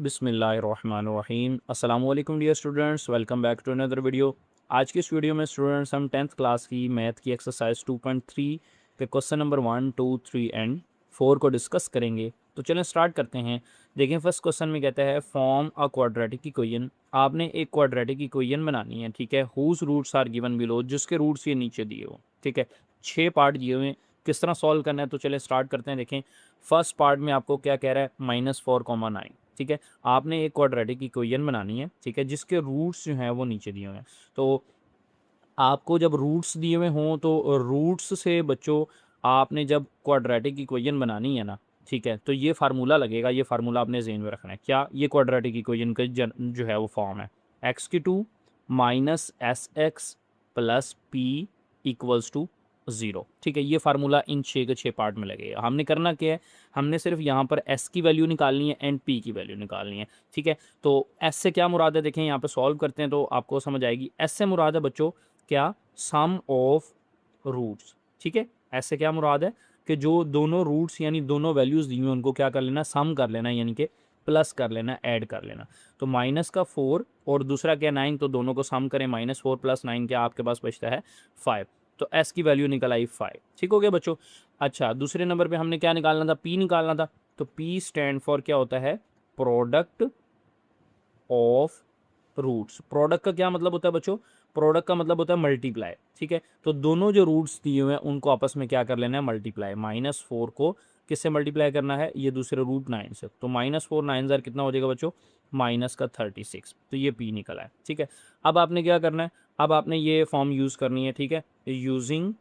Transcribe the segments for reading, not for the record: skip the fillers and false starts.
बिस्मिल्लाहिर्रहमानिर्रहीम। अस्सलाम वालेकुम dear students, welcome back to another video. आज की इस वीडियो में स्टूडेंट्स हम 10th क्लास की मैथ की एक्सरसाइज 2.3 के क्वेश्चन नंबर 1, 2, 3 एंड 4 को डिस्कस करेंगे। तो चलें स्टार्ट करते हैं। देखें फर्स्ट क्वेश्चन में कहता है फॉर्म अ क्वाड्रेटिक इक्वेशन। आपने एक क्वाड्रेटिक इक्वेशन बनानी है, ठीक है। Whose roots are given below, जिसके रूट्स ये नीचे दिए हो, ठीक है। 6 पार्ट दिए हुए हैं, किस तरह सॉल्व करना है तो चले स्टार्ट करते हैं। देखें फर्स्ट पार्ट में आपको क्या कह रहा है, -4,9, ठीक है। आपने एक क्वाड्रेटिक इक्वेशन बनानी है, ठीक है, जिसके रूट्स जो हैं वो नीचे दिए हुए हैं। तो आपको जब रूट्स दिए हुए हों तो रूट्स से बच्चों आपने जब क्वाड्रेटिक इक्वेशन बनानी है ना, ठीक है, तो ये फार्मूला लगेगा। ये फार्मूला आपने ज़हन में रखना है। क्या ये क्वाड्रेटिक इक्वेशन का जो है वो फॉर्म है, x² minus S X plus P equals to 0, ठीक है। ये फार्मूला इन 6 के 6 पार्ट में लगेगा। हमने करना क्या है, हमने सिर्फ यहाँ पर s की वैल्यू निकालनी है एंड p की वैल्यू निकालनी है, ठीक है। तो s से क्या मुराद है, देखें यहाँ पे सॉल्व करते हैं तो आपको समझ आएगी। s से मुराद है बच्चों क्या, सम ऑफ रूट्स, ठीक है। ऐसे क्या मुराद है कि जो दोनों रूट्स यानी दोनों वैल्यूज़ दी हुई उनको क्या कर लेना, सम कर लेना, यानी कि प्लस कर लेना, ऐड कर लेना। तो माइनस का 4 और दूसरा क्या 9, तो दोनों को सम करें, -4 + 9 क्या आपके पास बचता है 5। तो एस की वैल्यू निकल आई 5, ठीक हो गया बच्चों। अच्छा दूसरे नंबर पे हमने क्या निकालना था, पी निकालना था। तो पी स्टैंड फॉर क्या होता है, प्रोडक्ट ऑफ रूट्स। प्रोडक्ट का क्या मतलब होता है बच्चों, प्रोडक्ट का मतलब होता है मल्टीप्लाई, ठीक है। तो दोनों जो रूट्स दिए हुए हैं उनको आपस में क्या कर लेना है, मल्टीप्लाई। -4 को किससे मल्टीप्लाई करना है, ये दूसरे रूट 9 से। तो -4 9 कितना हो जाएगा बच्चों, माइनस का 36। तो ये पी निकला है, ठीक है। अब आपने क्या करना है, अब आपने ये फॉर्म यूज़ करनी है, ठीक है, यूजिंग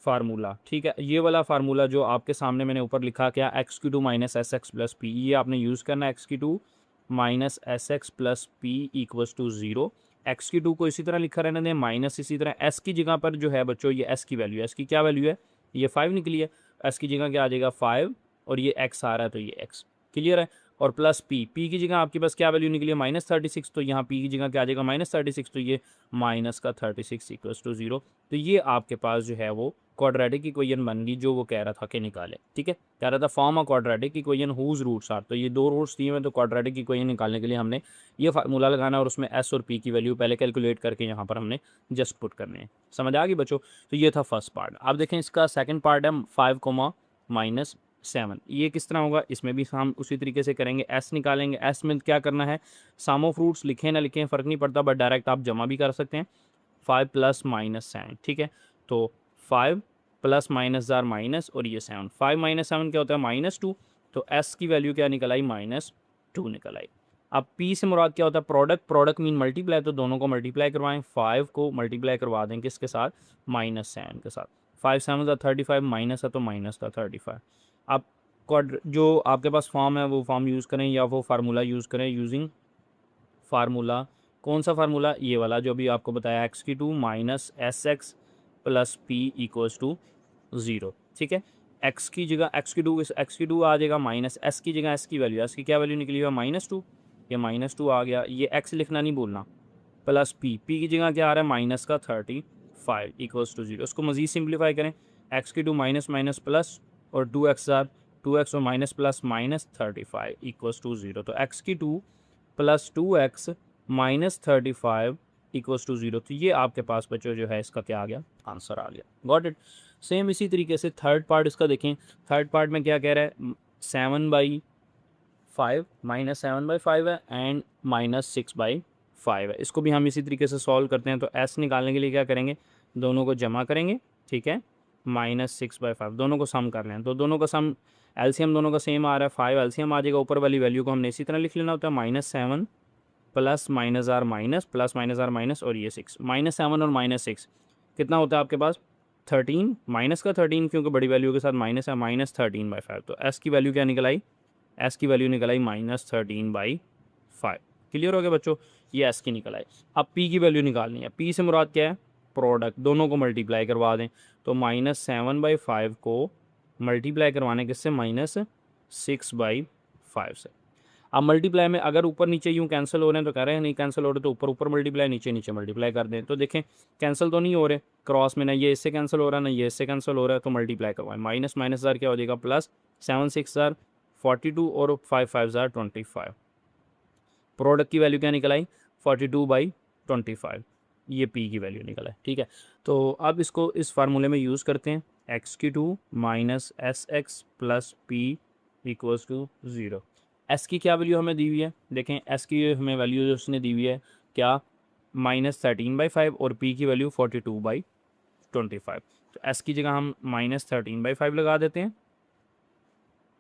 फार्मूला, ठीक है। ये वाला फार्मूला जो आपके सामने मैंने ऊपर लिखा क्या, x³ minus S X plus P, ये आपने यूज़ करना है। x³ minus S X plus P equals to 0। x³ को इसी तरह लिखा रहने दें, माइनस इसी तरह s की जगह पर जो है बच्चों ये s की वैल्यू है। s की क्या वैल्यू है, ये 5 निकली है। s की जगह क्या आ जाएगा 5 और ये x आ रहा है तो ये x, क्लियर है। और प्लस p की जगह आपके पास क्या वैल्यू निकली है, -36। तो यहाँ p की जगह क्या आ जाएगा -36, तो ये माइनस का 36 इक्वल्स टू 0। तो ये आपके पास जो है वो क्वाड्रेटिक इक्वेशन बन गई जो वो कह रहा था कि निकाले, ठीक है। कह रहा था form a quadratic equation whose roots are. तो ये दो रूट्स दिए हुए, तो क्वाड्रेटिक इक्वेशन निकालने के लिए हमने ये फार्मूला लगाना और उसमें एस और पी की वैल्यू पहले कैलकुलेट करके यहाँ पर हमने जस्ट पुट करने हैं। समझ आ गई बच्चों। तो ये था फर्स्ट पार्ट। अब देखें इसका सेकंड पार्ट है 5, -7। ये किस तरह होगा, इसमें भी हम उसी तरीके से करेंगे। एस निकालेंगे, एस में क्या करना है, सम ऑफ रूट्स लिखें ना लिखें फ़र्क नहीं पड़ता, बट डायरेक्ट आप जमा भी कर सकते हैं। 5 + -7, ठीक है। तो 5 प्लस माइनस जार माइनस और ये 7, 5 - 7 क्या होता है -2। तो s की वैल्यू क्या निकल आई, -2 निकल आई। अब p से मुराद क्या होता है, प्रोडक्ट। प्रोडक्ट मीन मल्टीप्लाई, तो दोनों को मल्टीप्लाई करवाएं। 5 को मल्टीप्लाई करवा दें किसके साथ, -7 के साथ। 5 7 35, माइनस है तो माइनस का 35। अब क्वाड जो आपके पास फॉर्म है वो फॉर्म यूज़ करें या वो फार्मूला यूज़ करें, यूजिंग फार्मूला। कौन सा फार्मूला, ये वाला जो अभी आपको बताया, x³ minus S X plus P equals to 0, ठीक है। x की जगह x² आ जाएगा, माइनस s की जगह s की वैल्यू, s की क्या वैल्यू निकली हुआ -2, ये -2 आ गया। ये x लिखना नहीं भूलना, प्लस p की जगह क्या आ रहा है, माइनस का 35 इक्वल्स टू 0। उसको मज़ीद सिंप्लीफाई करें, x³ माइनस माइनस प्लस और 2x आर 2x और माइनस प्लस -35 इक्वल्स टू 0। तो x² plus 2x minus 35 equals to 0। तो ये आपके पास बच्चों जो है इसका क्या आ गया, आंसर आ गया। Got it. सेम इसी तरीके से थर्ड पार्ट इसका देखें। थर्ड पार्ट में क्या कह रहा है, 7/5 -7/5 है एंड -6/5 है। इसको भी हम इसी तरीके से सॉल्व करते हैं। तो s निकालने के लिए क्या करेंगे, दोनों को जमा करेंगे, ठीक है। -6/5 दोनों को सम कर लें, तो दोनों का सम एलसीएम दोनों का सेम आ रहा है, 5 एलसीएम आ जाएगा। ऊपर वाली वैल्यू को हमने इसी तरह लिख लेना होता है, -7 plus minus R minus plus minus R minus और ये 6, -7 और -6 कितना होता है आपके पास 13, माइनस का 13 क्योंकि बड़ी वैल्यू के साथ माइनस है, -13/5। तो एस की वैल्यू क्या निकल आई, एस की वैल्यू निकल आई -13/5। क्लियर हो गया बच्चों, ये एस की निकल आई। अब पी की वैल्यू निकालनी है। पी से मुराद क्या है, प्रोडक्ट। दोनों को मल्टीप्लाई करवा दें, तो -7/5 को मल्टीप्लाई करवाने किससे, -6/5 से। अब मल्टीप्लाई में अगर ऊपर नीचे यूँ कैंसिल हो रहे हैं तो कह रहे हैं नहीं कैंसिल हो रहे, तो ऊपर ऊपर मल्टीप्लाई, नीचे नीचे मल्टीप्लाई कर दें। तो देखें कैंसिल तो नहीं हो रहे क्रॉस में, ना ये इससे कैंसिल हो रहा है ना ये इससे कैंसिल हो रहा है, तो मल्टीप्लाई करवाएं। माइनस माइनस ज़ार क्या हो जाएगा, प्लस 7 6 ज़ार 42 और 5 5 ज़ार 25। प्रोडक्ट की वैल्यू क्या निकल आई 42/25, ये पी की वैल्यू निकल आई। ठीक है, तो अब इसको इस फार्मूले में यूज़ करते हैं, x² minus S X plus P equals to 0। S की क्या वैल्यू हमें दी हुई है, देखें एस की हमें वैल्यू जो उसने दी हुई है क्या -13/5 और पी की वैल्यू 42/25। तो एस की जगह हम -13/5 लगा देते हैं,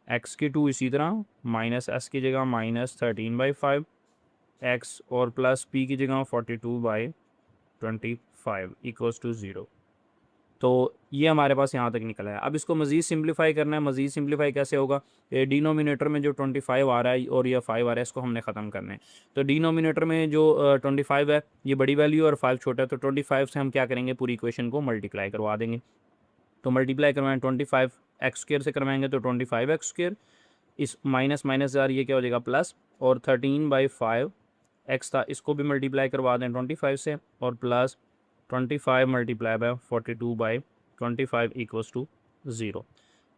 x² इसी तरह माइनस एस की जगह -13/5 x और प्लस p की जगह 42/25 इक्वल्स टू 0। तो ये हमारे पास यहाँ तक निकला है। अब इसको मज़ीद सिंप्लीफाई करना है। मज़ीद सिंप्लीफाई कैसे होगा, ये डिनोमिनेटर में जो 25 आ रहा है और ये 5 आ रहा है, इसको हमने ख़त्म करना है। तो डिनोमिनेटर में जो 25 है ये बड़ी वैल्यू और 5 छोटा है, तो 25 से हम क्या करेंगे, पूरी इक्वेशन को मल्टीप्लाई करवा देंगे। तो मल्टीप्लाई करवाएं 25x² से करवाएंगे तो 25x², इस माइनस माइनस यार ये क्या हो जाएगा प्लस, और 13/5 x था इसको भी मल्टीप्लाई करवा दें 25 से, और plus 25 multiply by 42/25 equals to 0।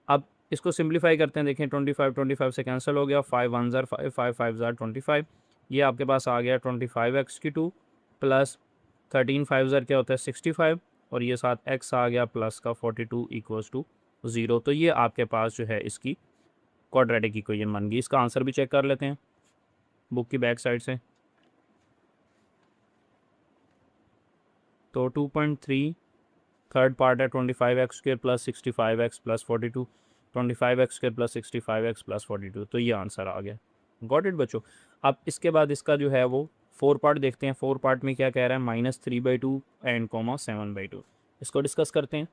अब इसको सिंप्लीफाई करते हैं, देखें 25 से कैंसिल हो गया, 5 1 ज़ार 5 5 5 ज़ार 25, ये आपके पास आ गया 25x² प्लस 13 5 ज़ार क्या होता है 65, और ये साथ x आ गया प्लस का 42 इक्वल्स टू 0। तो ये आपके पास जो है इसकी क्वाड्रेटिक इक्वेशन बन गई। इसका आंसर भी चेक कर लेते हैं बुक की बैक साइड से। तो 2.3 थर्ड पार्ट है 25x² plus 65x plus 42, 25x² plus 65x plus 42, तो ये आंसर आ गया। गॉट इट बच्चों। अब इसके बाद इसका जो है वो 4 पार्ट देखते हैं। 4 पार्ट में क्या कह रहा है, -3/2 एंड 7/2। इसको डिस्कस करते हैं।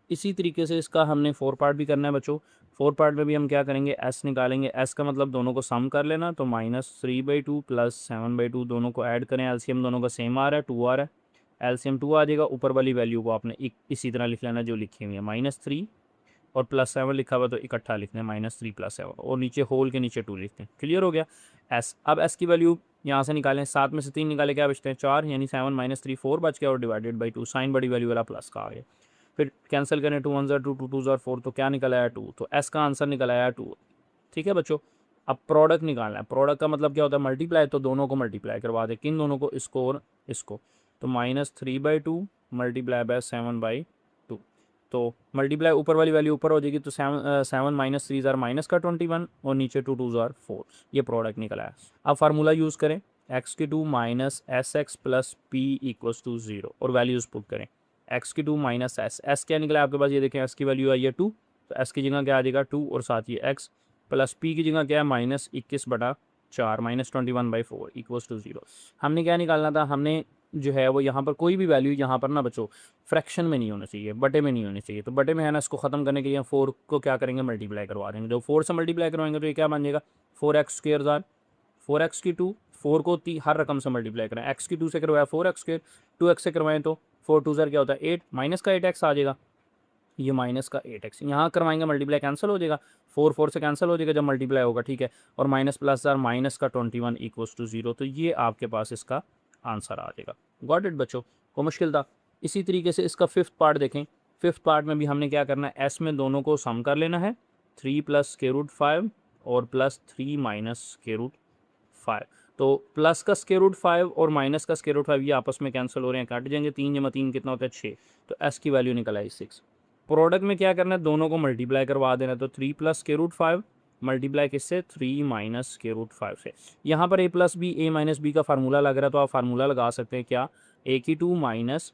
इसी तरीके से इसका हमने 4 पार्ट भी करना है बच्चों। 4 पार्ट में भी हम क्या करेंगे, एस निकालेंगे। एस का मतलब दोनों को सम कर लेना, तो -3/2 प्लस 7/2 दोनों को ऐड करें, एलसीएम दोनों का सेम आ रहा है 2 आ रहा है, एलसीएम 2 आ जाएगा। ऊपर वाली वैल्यू को आपने इसी तरह लिख लेना जो लिखी हुई है, -3 और +7 लिखा हुआ तो इकट्ठा लिखते हैं, -3 + 7, और नीचे होल के नीचे 2 लिखते हैं। क्लियर हो गया एस। अब एस की वैल्यू यहाँ से निकालें, 7 में से 3 निकाले क्या बचते हैं 4, यानी 7 - 3 4 बच गया, और डिवाइडेड बाई 2 साइन बड़ी वैल्यू वाला प्लस का आ गया। फिर कैंसिल करें, 2 1 ज़ार 2 2 2 ज़ार 4, तो क्या निकल आया 2। तो एस का आंसर निकल आया 2। ठीक है बच्चों। अब प्रोडक्ट निकालना है। प्रोडक्ट का मतलब क्या होता है, मल्टीप्लाई, तो दोनों को मल्टीप्लाई करवा दे, किन दोनों को, इसको और इसको। तो -3/2 मल्टीप्लाई बाय 7/2, तो मल्टीप्लाई ऊपर वाली वैल्यू ऊपर हो जाएगी, तो 7 - 3 ज़ार माइनस का 21, और नीचे 2 2 ज़ार 4, ये प्रोडक्ट निकला है। अब फार्मूला यूज़ करें, x² minus S X plus P equals to 0, और वैल्यूज़ पुट करें। x² माइनस एस क्या निकला आपके पास, ये देखें एस की वैल्यू आई है 2, तो एस की जगह क्या आ जाएगा 2, और साथ ये x प्लस पी की जगह क्या है -21/4 -21/4 इक्वल्स टू 0। हमने क्या निकालना था, हमने जो है वो यहाँ पर कोई भी वैल्यू यहाँ पर ना बच्चों फ्रैक्शन में नहीं होना चाहिए, बटे में नहीं होनी चाहिए। तो बटे में है ना, इसको ख़त्म करने के लिए 4 को क्या करेंगे, मल्टीप्लाई करवा देंगे। जब 4 से मल्टीप्लाई करवाएंगे तो ये क्या बन जाएगा 4x² ज़ार 4x², 4 को हर रकम से मल्टीप्लाई करें, x² से करवाया 4x², 2x से करवाएं तो 4 2 ज़ार क्या होता है 8, माइनस का 8x आ जाएगा, ये माइनस का 8x यहाँ करवाएंगे, मल्टीप्लाई कैंसिल हो जाएगा, 4 4 से कैंसिल हो जाएगा जब मल्टीप्लाई होगा। ठीक है, और माइनस प्लस ज़ार माइनस का 21 इक्वल्स टू 0, तो ये आपके पास इसका आंसर आ जाएगा। गॉट इट बच्चों, को मुश्किल था। इसी तरीके से इसका 5th पार्ट देखें। 5th पार्ट में भी हमने क्या करना है, एस में दोनों को सम कर लेना है, 3 + √5 और +3 - √5। तो प्लस का √5 और माइनस का √5 ये आपस में कैंसिल हो रहे हैं, काट जाएंगे, 3 × 3 कितना होता है 6, तो एस की वैल्यू निकल आई 6। प्रोडक्ट में क्या करना है, दोनों को मल्टीप्लाई करवा देना, तो 3 + √5 मल्टीप्लाई किससे 3 - √5 से। यहाँ पर a + b a - b का फार्मूला लग रहा है, तो आप फार्मूला लगा सकते हैं क्या, a की 2 माइनस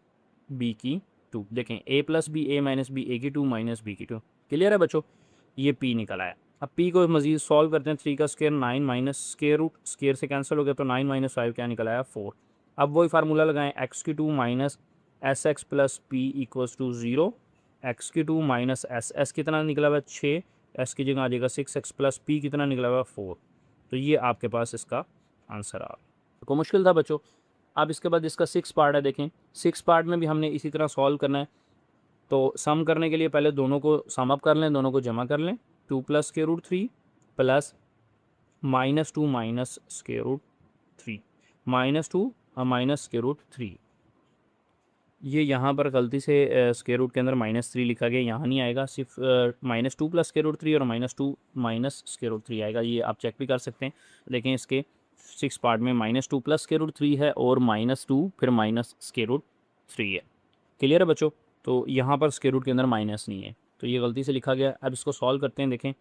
b की 2। देखें a + b a - b a की 2 माइनस b की 2। क्लियर है बच्चों, ये p निकल आया। अब p को मजीद सॉल्व करते हैं, 3 का square 9 minus square root, square से कैंसिल हो गया, तो 9 - 5 क्या निकल आया 4। अब वही फार्मूला लगाएं, x² minus S X plus P equals to 0, x² minus S कितना निकला हुआ 6, एस की जगह आ जाएगा 6x प्लस पी कितना निकला हुआ 4। तो ये आपके पास इसका आंसर आ गया। को मुश्किल था बच्चों। अब इसके बाद इसका 6 पार्ट है, देखें 6 पार्ट में भी हमने इसी तरह सॉल्व करना है। तो सम करने के लिए पहले दोनों को सम अप कर लें, दोनों को जमा कर लें, 2 + √3 प्लस -2 माइनस √3 -2 माइनस √3। ये यहाँ पर गलती से स्क्वायर रूट के अंदर -3 लिखा गया, यहाँ नहीं आएगा, सिर्फ -2 + स्क्वायर रूट 3 और -2 माइनस स्क्वायर रूट 3 आएगा। ये आप चेक भी कर सकते हैं। देखें इसके 6 पार्ट में -2 + स्क्वायर रूट 3 है और -2 फिर माइनस स्क्वायर रूट 3 है। क्लियर है बच्चों? तो यहाँ पर स्क्वायर रूट के अंदर माइनस नहीं है, तो ये गलती से लिखा गया। अब इसको सॉल्व करते हैं। देखें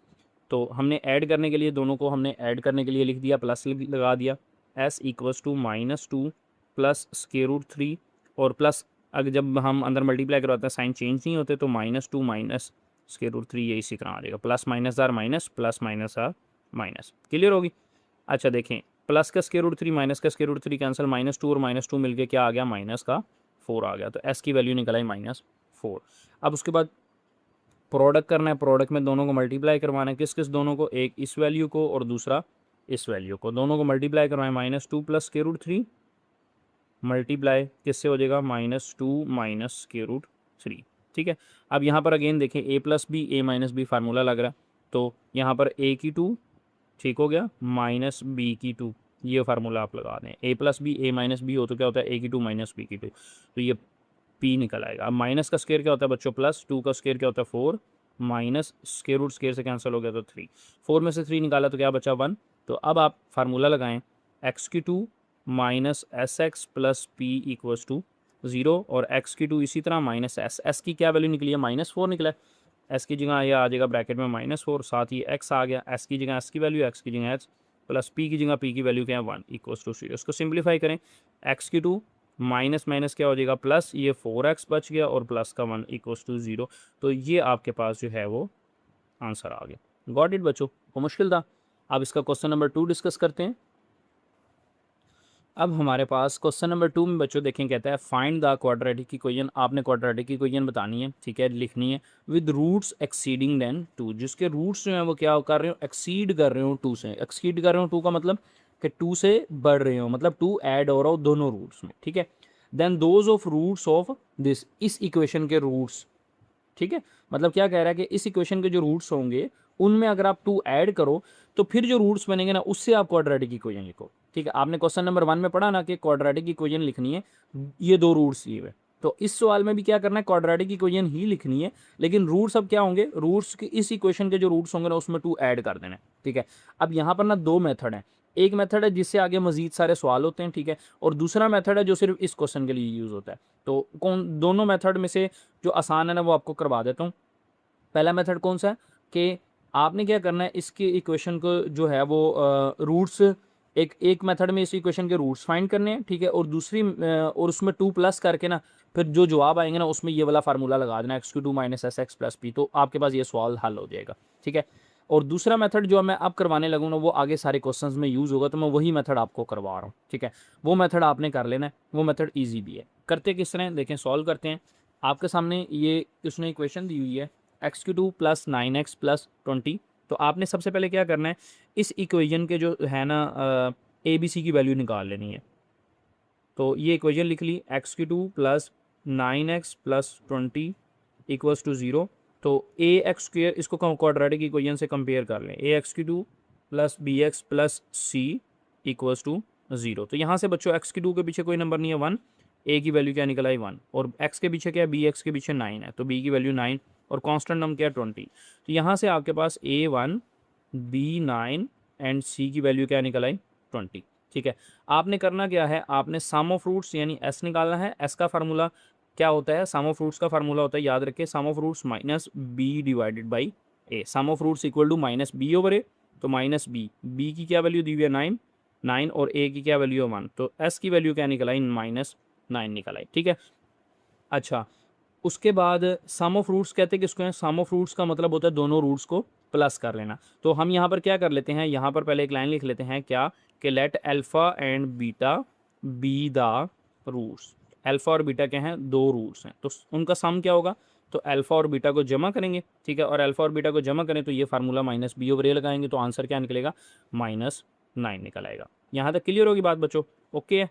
तो हमने ऐड करने के लिए, दोनों को हमने ऐड करने के लिए लिख दिया, प्लस लगा दिया, s = -2 + स्क्वायर रूट 3 और प्लस, अगर जब हम अंदर मल्टीप्लाई करवाते हैं साइन चेंज नहीं होते, तो -2 माइनस स्क्वायर रूट 3 ये इसी तरह आ जाएगा, plus minus R minus, plus minus R minus. Clear होगी? अच्छा देखें, प्लस का स्क्वायर रूट 3 माइनस का स्क्वायर रूट 3 कैंसिल, -2 और -2 मिलके क्या आ गया, -4 आ गया। तो s की वैल्यू निकल आई -4। अब उसके बाद प्रोडक्ट करना है, प्रोडक्ट में दोनों को मल्टीप्लाई करवाना है। किस किस दोनों को? एक इस वैल्यू को और दूसरा इस वैल्यू को, दोनों को मल्टीप्लाई करवाएं। -2 + स्क्वायर रूट 3 मल्टीप्लाई किससे हो जाएगा, -2 माइनस स्क्वायर रूट 3। ठीक है, अब यहाँ पर अगेन देखें a + b a - b formula लग रहा है, तो यहाँ पर a की 2 ठीक हो गया, -b की 2, ये फार्मूला आप लगा दें। a + b a - b हो तो क्या होता है, a की 2 - b की 2, तो ये p निकल आएगा। अब माइनस का स्क्वायर क्या होता है बच्चों, +2 का स्क्वायर क्या होता है 4, माइनस स्क्वायर रूट स्क्वायर से कैंसिल हो गया तो 3, 4 में से 3 निकाला तो क्या बचा 1। तो अब आप फार्मूला लगाएं, x की 2 माइनस sx + p = 0 और x की 2 इसी तरह माइनस s की क्या वैल्यू निकली है, -4 निकला है। s की जगह ये आ जाएगा ब्रैकेट में -4, साथ ही x आ गया, s की जगह s की वैल्यू, x की जगह h प्लस p की जगह p की वैल्यू क्या है 1 = 0। इसको सिंप्लीफाई करें, x की 2 माइनस माइनस क्या हो जाएगा प्लस, ये 4x बच गया और प्लस का 1 = 0। तो ये आपके पास जो है वो आंसर आ गया। गॉट इट बच्चों? वो मुश्किल था। अब इसका क्वेश्चन नंबर 2 डिस्कस करते हैं। अब हमारे पास क्वेश्चन नंबर 2 में बच्चों देखें, कहता है फाइंड द क्वाड्रेटिक इक्वेशन। आपने क्वाड्रेटिक इक्वेशन बतानी है, ठीक है, लिखनी है, विद रूट्स एक्सीडिंग देन 2, जिसके रूट्स जो हैं वो क्या कर रहे हो, एक्सीड कर रहे हो 2 से। एक्सीड कर रहे हो 2 का मतलब कि 2 से बढ़ रहे हो, मतलब 2 ऐड हो रहा हो दोनों रूट्स में, ठीक है। Then those of roots of this, इस इक्वेशन के रूट्स, ठीक है, मतलब क्या कह रहा है कि इस इक्वेशन के जो रूट्स होंगे उनमें अगर आप 2 ऐड करो तो फिर जो रूट्स बनेंगे ना उससे आप क्वाड्रेटिक इक्वेशन लिखो। ठीक है, आपने क्वेश्चन नंबर 1 में पढ़ा ना कि क्वाड्रेटिक इक्वेशन लिखनी है, ये 2 रूट्स दिए हुए, तो इस सवाल में भी क्या करना है, क्वाड्रेटिक इक्वेशन ही लिखनी है, लेकिन रूट्स अब क्या होंगे, रूट्स के इस इक्वेशन के जो रूट्स होंगे ना उसमें 2 ऐड कर देना है। ठीक है, अब यहाँ पर ना 2 मेथड हैं, एक मेथड है जिससे आगे मजीद सारे सवाल होते हैं, ठीक है, और दूसरा मेथड है जो सिर्फ इस क्वेश्चन के लिए यूज़ होता है। तो कौन, दोनों मेथड में से जो आसान है ना वो आपको करवा देता हूँ। पहला मेथड कौन सा है कि आपने क्या करना है, इसके इक्वेशन को जो है वो रूट्स, एक मेथड में इस इक्वेशन के रूट्स फाइंड करने हैं, ठीक है, और दूसरी और उसमें 2 प्लस करके ना फिर जो जवाब आएंगे ना उसमें ये वाला फार्मूला लगा देना, x की 2 माइनस SX + p, तो आपके पास ये सवाल हल हो जाएगा। ठीक है, और दूसरा मेथड जो मैं अब करवाने लगूँ ना वो आगे सारे क्वेश्चंस में यूज़ होगा, तो मैं वही मेथड आपको करवा रहा हूँ। ठीक है, वो मेथड आपने कर लेना है, वो मेथड ईजी भी है। करते किस तरह देखें, सॉल्व करते हैं। आपके सामने ये उसने इक्वेशन दी हुई है, x की 2 + 9x + 20। तो आपने सबसे पहले क्या करना है, इस इक्वेशन के जो है ना ABC की वैल्यू निकाल लेनी है। तो ये इक्वेशन लिख ली, x की 2 + 9x + 20 = 0। तो ax², इसको क्वाड्रेटिक इक्वेशन से कंपेयर कर लें, ax की 2 + bx + c = 0। तो यहाँ से बच्चों x की 2 के पीछे कोई नंबर नहीं है 1, a की वैल्यू क्या निकल आई 1, और x के पीछे क्या है, bx के पीछे 9 है, तो b की वैल्यू 9 और कांस्टेंट नंबर क्या है 20। तो यहाँ से आपके पास a1 b9 एंड c की वैल्यू क्या निकल आई 20। ठीक है, आपने करना क्या है, आपने सम ऑफ रूट्स यानी s निकालना है। s का फार्मूला क्या होता है, सम ऑफ रूट्स का फार्मूला होता है, याद रखिए, sum of roots minus b divided by a, sum of roots equal to -b/a, तो -b की क्या वैल्यू दी हुई है 9 और a की क्या वैल्यू है 1, तो s की वैल्यू क्या निकल आई -9 निकल आई। ठीक है, अच्छा उसके बाद सम ऑफ रूट्स कहते हैं किसको हैं, सम ऑफ रूट्स का मतलब होता है दोनों रूट्स को प्लस कर लेना। तो हम यहाँ पर क्या कर लेते हैं, यहाँ पर पहले एक लाइन लिख लेते हैं क्या, कि let alpha and beta be the roots. Alpha और बीटा क्या हैं, 2 रूट्स हैं, तो उनका सम क्या होगा, तो अल्फ़ा और बीटा को जमा करेंगे। ठीक है, और अल्फ़ा और बीटा को जमा करें तो ये फार्मूला -b/a लगाएंगे, तो आंसर क्या निकलेगा, -9 निकल आएगा। यहाँ तक क्लियर होगी बात बच्चों? ओके है,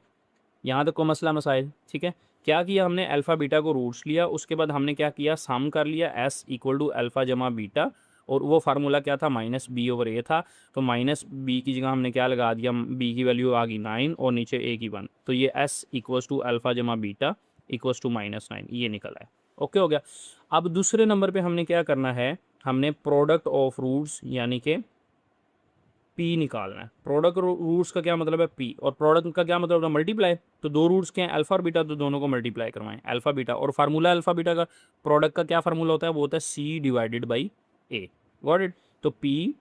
यहाँ तक को मसला मसाइल? ठीक है, क्या किया हमने, अल्फ़ा बीटा को रूट्स लिया, उसके बाद हमने क्या किया, सम कर लिया, s = अल्फ़ा जमा बीटा, और वो फार्मूला क्या था, -b/a था, तो -b की जगह हमने क्या लगा दिया, b की वैल्यू आ गई 9 और नीचे a की 1, तो ये s = अल्फ़ा जमा बीटा इक्वल्स टू -9, ये निकला है। ओके हो गया। अब दूसरे नंबर पे हमने क्या करना है, हमने प्रोडक्ट ऑफ रूट्स यानी कि पी निकालना है। प्रोडक्ट रूट्स का क्या मतलब है, पी, और प्रोडक्ट का क्या मतलब है, मल्टीप्लाई। तो दो रूट्स के हैं अल्फा और बीटा, तो दोनों को मल्टीप्लाई करवाएं, अल्फा बीटा। और फार्मूला अल्फा बीटा का प्रोडक्ट का क्या फार्मूला होता है, वो होता है C divided by A. Got it. तो P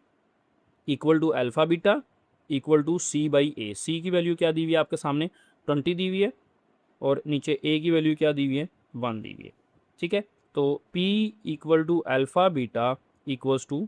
equal to alpha beta equal to C by A. C की वैल्यू क्या दी हुई है आपके सामने, 20 दी हुई है, और नीचे ए की वैल्यू क्या दी हुई है, 1 दी हुई है। ठीक है, तो P equal to alpha beta equals to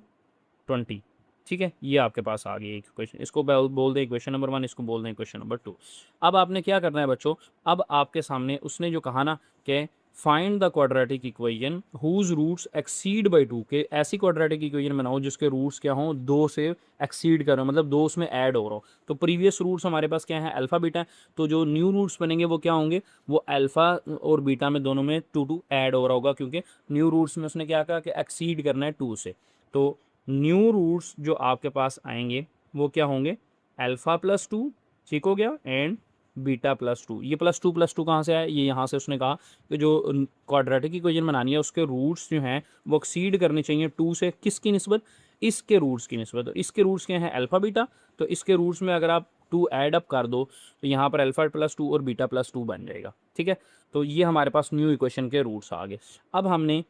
20। ठीक है, ये आपके पास आ गई एक क्वेश्चन, इसको बोल दें इक्वेशन नंबर 1, इसको बोल दें इक्वेशन नंबर 2। अब आपने क्या करना है बच्चों, अब आपके सामने उसने जो कहा ना कि find the quadratic equation whose roots exceed by 2, के ऐसी क्वाड्रेटिक इक्वेशन बनाओ जिसके रूट्स क्या हों, 2 से एक्सीड कर रहे हो, मतलब 2 उसमें ऐड हो रहा हो। तो प्रीवियस रूट्स हमारे पास क्या है, अल्फ़ा बीटा है, तो जो न्यू रूट्स बनेंगे वो क्या होंगे, वो अल्फ़ा और बीटा में दोनों में 2 ऐड हो रहा होगा, क्योंकि न्यू रूट्स में उसने क्या कहा कि एक्सीड करना है 2 से। तो न्यू रूट्स जो आपके पास आएंगे वो क्या होंगे, अल्फ़ा प्लस 2, ठीक हो गया, एंड बीटा प्लस 2। ये प्लस टू कहाँ से आया, ये यहाँ से उसने कहा कि जो क्वाड्रेटिक इक्वेशन बनानी है उसके रूट्स जो हैं वो एक्सीड करने चाहिए 2 से, किसकी निस्बत, इसके रूट्स की निस्बत। तो इसके रूट्स क्या हैं, अल्फ़ा बीटा, तो इसके रूट्स में अगर आप 2 ऐड अप कर दो तो यहाँ पर अल्फ़ा प्लस 2 और बीटा प्लस 2 बन जाएगा। ठीक है, तो ये हमारे पास न्यू इक्वेशन के रूट्स आ गए। अब हमने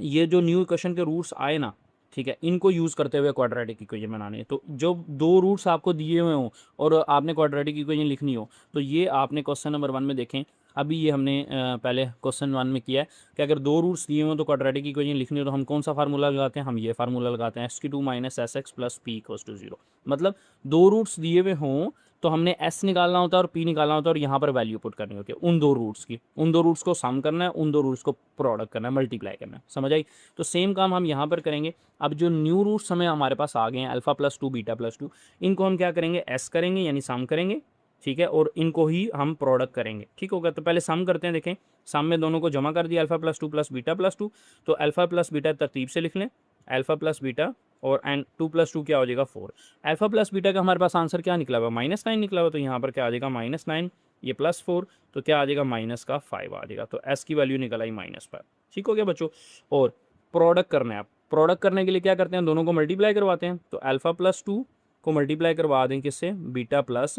ये जो न्यू इक्वेशन के रूट्स आए ना, ठीक है, इनको यूज़ करते हुए क्वाड्रेटिक इक्वेशन बनाने हैं। तो जो 2 रूट्स आपको दिए हुए हों और आपने क्वाड्रेटिक इक्वेशन लिखनी हो, तो ये आपने क्वेश्चन नंबर 1 में देखें, अभी ये हमने पहले क्वेश्चन 1 में किया है कि अगर 2 रूट्स दिए हों तो क्वाड्रेटिक इक्वेशन लिखनी हो तो हम कौन सा फार्मूला लगाते हैं, हम ये फार्मूला लगाते हैं, x³ minus S X plus P equals to 0। मतलब 2 रूट्स दिए हुए हों तो हमने s निकालना होता है और p निकालना होता है, और यहाँ पर वैल्यू पुट करनी होती है उन 2 रूट्स की। उन 2 रूट्स को सम करना है, उन 2 रूट्स को प्रोडक्ट करना है, मल्टीप्लाई करना है। समझ आई। तो सेम काम हम यहाँ पर करेंगे। अब जो न्यू रूट्स हमें हमारे पास आ गए हैं अल्फ़ा प्लस 2 बीटा प्लस 2, इनको हम क्या करेंगे, s करेंगे यानी सम करेंगे। ठीक है, और इनको ही हम प्रोडक्ट करेंगे। ठीक होगा, तो पहले सम करते हैं। देखें, सम में दोनों को जमा कर दिया, alpha plus 2 plus beta plus 2। तो अल्फ़ा प्लस बीटा तरतीब से लिख लें, अल्फ़ा प्लस बीटा और एंड 2 प्लस 2 क्या हो जाएगा 4। अल्फ़ा प्लस बीटा का हमारे पास आंसर क्या निकला हुआ, -9 निकला हुआ, तो यहाँ पर क्या आ जाएगा -9, ये +4, तो क्या आ जाएगा माइनस का 5 आ जाएगा। तो s की वैल्यू निकल आई -5। ठीक हो गया बच्चों। और प्रोडक्ट करना है, आप प्रोडक्ट करने के लिए क्या करते हैं, दोनों को मल्टीप्लाई करवाते हैं। तो अल्फ़ा प्लस 2 को मल्टीप्लाई करवा दें किससे, बीटा प्लस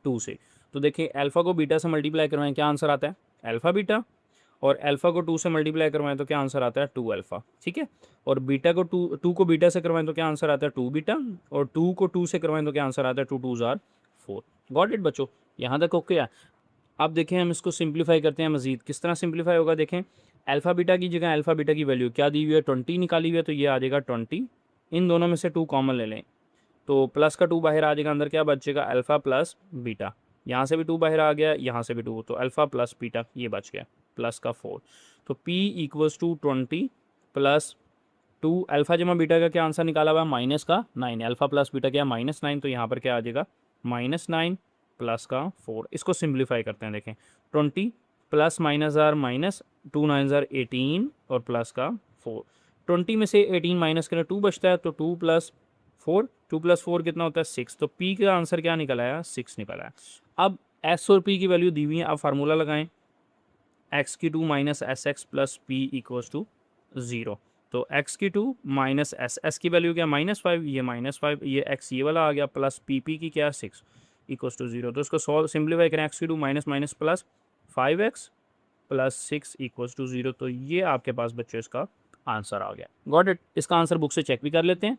2 से। तो देखिए अल्फ़ा को बीटा से मल्टीप्लाई करवाएं, क्या आंसर आता है, अल्फ़ा बीटा, और अल्फ़ा को 2 से मल्टीप्लाई करवाएं तो क्या आंसर आता है, 2 अल्फ़ा। ठीक है, और बीटा को 2 को बीटा से करवाएं तो क्या आंसर आता है, 2 बीटा, और 2 को 2 से करवाएं तो क्या आंसर आता है, 2 2 ज़ार 4। गॉट इट बच्चों, यहाँ तक ओके है। अब देखें हम इसको सिंप्लीफाई करते हैं मज़ीद, किस तरह सिंप्लीफाई होगा। देखें, अल्फ़ा बीटा की जगह अल्फ़ा बीटा की वैल्यू क्या दी हुई है, 20 निकाली हुई है, तो ये आ जाएगा 20। इन दोनों में से 2 कॉमन ले लें, तो प्लस का 2 बाहर आ जाएगा, अंदर क्या बचेगा, अल्फ़ा प्लस बीटा। यहाँ से भी 2 बाहर आ गया, यहाँ से भी 2, तो अल्फ़ा प्लस बीटा ये बच गया, प्लस का 4। तो P equals to 20 plus 2, alpha जमा बीटा का क्या आंसर निकाला हुआ है, माइनस का 9। अल्फ़ा प्लस बीटा क्या, -9, तो यहाँ पर क्या आ जाएगा, -9 प्लस का 4। इसको सिंप्लीफाई करते हैं। देखें, 20 प्लस माइनस आर माइनस, 2 9 ज़ार 18 और प्लस का 4। 20 में से 18 माइनस करें 2 बचता है, तो 2 प्लस 4 कितना होता है, 6। तो P का आंसर क्या निकला है, 6 निकला है। अब S और P की वैल्यू दी हुई है, अब फार्मूला लगाएं, x³ minus S X plus P equals to 0। तो x³ माइनस एस की वैल्यू क्या, -5, ये -5, ये x ये वाला आ गया, प्लस पी की क्या 6 इक्वल्स टू 0। तो इसको सॉल्व सिंप्लीफाई करें, x³ minus minus plus 5x plus 6 equals to 0। तो ये आपके पास बच्चों इसका आंसर आ गया। Got it. इसका आंसर बुक से चेक भी कर लेते हैं।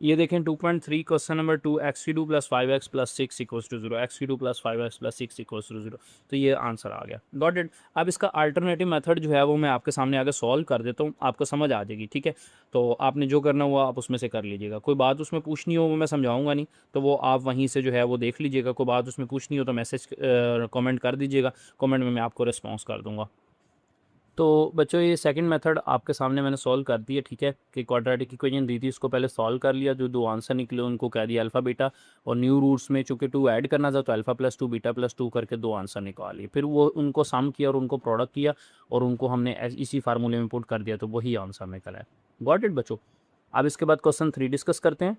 ये देखें 2.3 question number 2, x³ plus 5x plus 6 equals to 0, x³ plus 5x plus 6 equals to 0। तो ये आंसर आ गया। Got it. अब इसका अल्टरनेटिव मेथड जो है वो मैं आपके सामने आगे सॉल्व कर देता हूँ, आपको समझ आ जाएगी। ठीक है, तो आपने जो करना हुआ आप उसमें से कर लीजिएगा। कोई बात उसमें पूछनी हो वो मैं समझाऊंगा नहीं, तो वो आप वहीं से जो है वो देख लीजिएगा। कोई बात उसमें पूछनी हो तो मैसेज कमेंट कर दीजिएगा, कमेंट में मैं आपको रिस्पॉन्स कर दूँगा। तो बच्चों ये सेकंड मेथड आपके सामने मैंने सॉल्व कर दी है। ठीक है, कि क्वाड्रेटिक इक्वेशन दी थी, इसको पहले सॉल्व कर लिया, जो 2 आंसर निकले उनको कह दिया अल्फ़ा बीटा, और न्यू रूट्स में चूँकि 2 ऐड करना था तो अल्फ़ा प्लस 2 बीटा प्लस 2 करके 2 आंसर निकाल लिए। फिर वो उनको सम किया और उनको प्रोडक्ट किया और उनको हमने इसी फार्मूले में पुट कर दिया, तो वही आंसर निकला है। गॉट इट बच्चों। अब इसके बाद क्वेश्चन 3 डिस्कस करते हैं।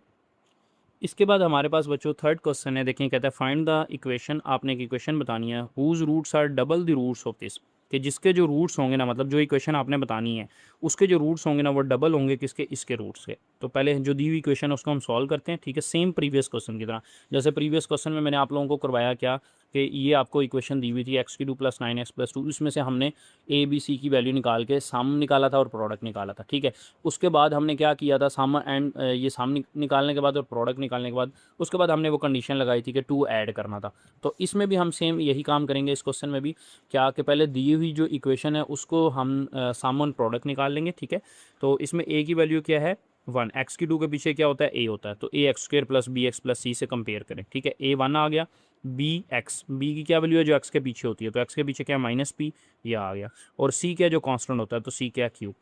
इसके बाद हमारे पास बच्चों थर्ड क्वेश्चन है, देखें कहता है फाइंड द इक्वेशन, आपने एक इक्वेशन बतानी है whose roots are double the roots of this, कि जिसके जो रूट्स होंगे ना, मतलब जो इक्वेशन आपने बतानी है उसके जो रूट्स होंगे ना वो डबल होंगे किसके, इसके रूट्स के। तो पहले जो दी हुई इक्वेशन है उसको हम सॉल्व करते हैं, ठीक है, सेम प्रीवियस क्वेश्चन की तरह। जैसे प्रीवियस क्वेश्चन में मैंने आप लोगों को करवाया क्या, कि ये आपको इक्वेशन दी हुई थी x³ + 9x + 2, इसमें से हमने ए बी सी की वैल्यू निकाल के सम निकाला था और प्रोडक्ट निकाला था, ठीक है। उसके बाद हमने क्या किया था, सम एंड ये सम निकालने के बाद और प्रोडक्ट निकालने के बाद उसके बाद हमने वो कंडीशन लगाई थी कि 2 ऐड करना था। तो इसमें भी हम सेम यही काम करेंगे इस क्वेश्चन में भी, क्या कि पहले दी हुई जो इक्वेशन है उसको हम सम और प्रोडक्ट निकाल लेंगे, ठीक है। तो इसमें ए की वैल्यू क्या है 1, x³ के पीछे क्या होता है a होता है, तो ax² + bx + c से कंपेयर करें, ठीक है। a 1 आ गया, b की क्या वैल्यू है जो x के पीछे होती है, तो x के पीछे क्या -p, यह आ गया। और c क्या जो कांस्टेंट होता है, तो c क्या q।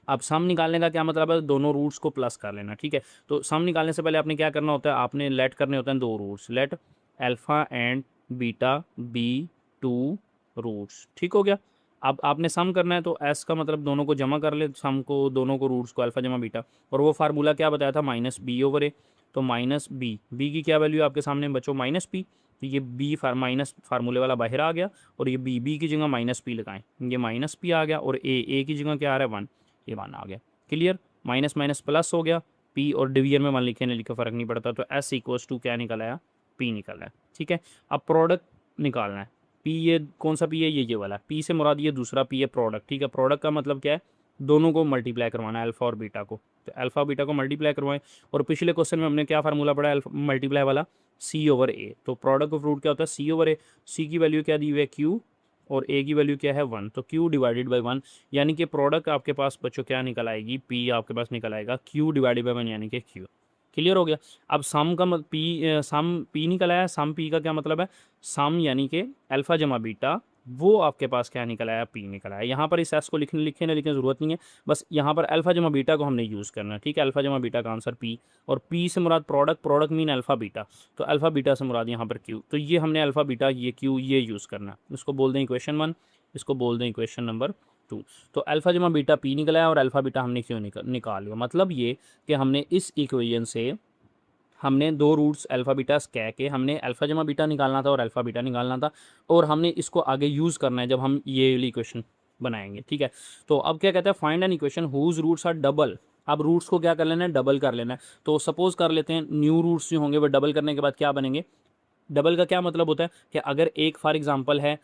अब सम निकालने का क्या मतलब है, दोनों रूट्स को प्लस कर लेना, ठीक है। तो सम निकालने से पहले आपने क्या करना होता है, आपने लेट करने होते हैं दो roots, let alpha and beta be 2 roots, ठीक हो गया। अब आपने सम करना है तो एस का मतलब दोनों को जमा कर ले, सम को दोनों को रूट्स को, अल्फ़ा जमा बीटा, और वो फार्मूला क्या बताया था -b/a। तो -b की क्या वैल्यू है आपके सामने बच्चों, -p। तो ये b माइनस फार्मूले वाला बाहर आ गया, और ये b की जगह -p लगाएं, ये -p आ गया, और a की जगह क्या आ रहा है 1, ये 1 आ गया। क्लियर, माइनस माइनस प्लस हो गया, पी और डिवीजन में 1 लिखे नहीं लिखे फ़र्क नहीं पड़ता, तो एस इक्वल्स टू क्या निकल आया, पी निकल आया, ठीक है। अब प्रोडक्ट निकालना है, पी ये कौन सा पी है, ये वाला पी से मुराद ये दूसरा पी है प्रोडक्ट, ठीक है। प्रोडक्ट का मतलब क्या है, दोनों को मल्टीप्लाई करवाना है, अल्फ़ा और बीटा को, तो अल्फ़ा बीटा को मल्टीप्लाई करवाएं। और पिछले क्वेश्चन में हमने क्या फार्मूला पढ़ा है मल्टीप्लाई वाला, c/a। तो प्रोडक्ट ऑफ रूट क्या होता है, c/a। सी की वैल्यू क्या दी हुई है q, और a की वैल्यू क्या है 1, तो q डिवाइडेड बाई 1, यानी कि प्रोडक्ट आपके पास बच्चों क्या निकल आएगी, p आपके पास निकल आएगा q डिवाइडेड बाई 1 यानी कि q। क्लियर हो गया। अब सम का सम p निकल आया, सम p का क्या मतलब है, सम यानी कि अल्फ़ा जमा बीटा, वो आपके पास क्या निकल आया, p निकल आया। यहाँ पर इस एस को लिखने लिखने ज़रूरत नहीं है, बस यहाँ पर अल्फ़ा जमा बीटा को हमने यूज़ करना है, ठीक है। अल्फ़ा जमा बीटा का आंसर p, और p से मुराद प्रोडक्ट मीन अल्फ़ा बीटा, तो अल्फ़ा बीटा से मुराद यहाँ पर q, तो ये हमने अल्फ़ा बीटा ये q ये यूज़ करना है। इसको बोल दें इक्वेशन 1, इसको बोल दें इक्वेशन नंबर 2। तो अल्फ़ा जमा बीटा p निकला है, और अल्फ़ा बीटा हमने क्यों निकाल लिया, मतलब ये कि हमने इस इक्वेशन से हमने दो रूट्स अल्फ़ा बीटा कह के हमने अल्फ़ा जमा बीटा निकालना था और अल्फ़ा बीटा निकालना था, और हमने इसको आगे यूज़ करना है जब हम ये वाली इक्वेशन बनाएंगे, ठीक है। तो अब क्या कहता है, find an equation whose roots are double. अब रूट्स को क्या कर लेना है, डबल कर लेना है। तो सपोज कर लेते हैं न्यू रूट्स जो होंगे वो डबल करने के बाद क्या बनेंगे, डबल का क्या मतलब होता है कि अगर एक फॉर एग्जांपल है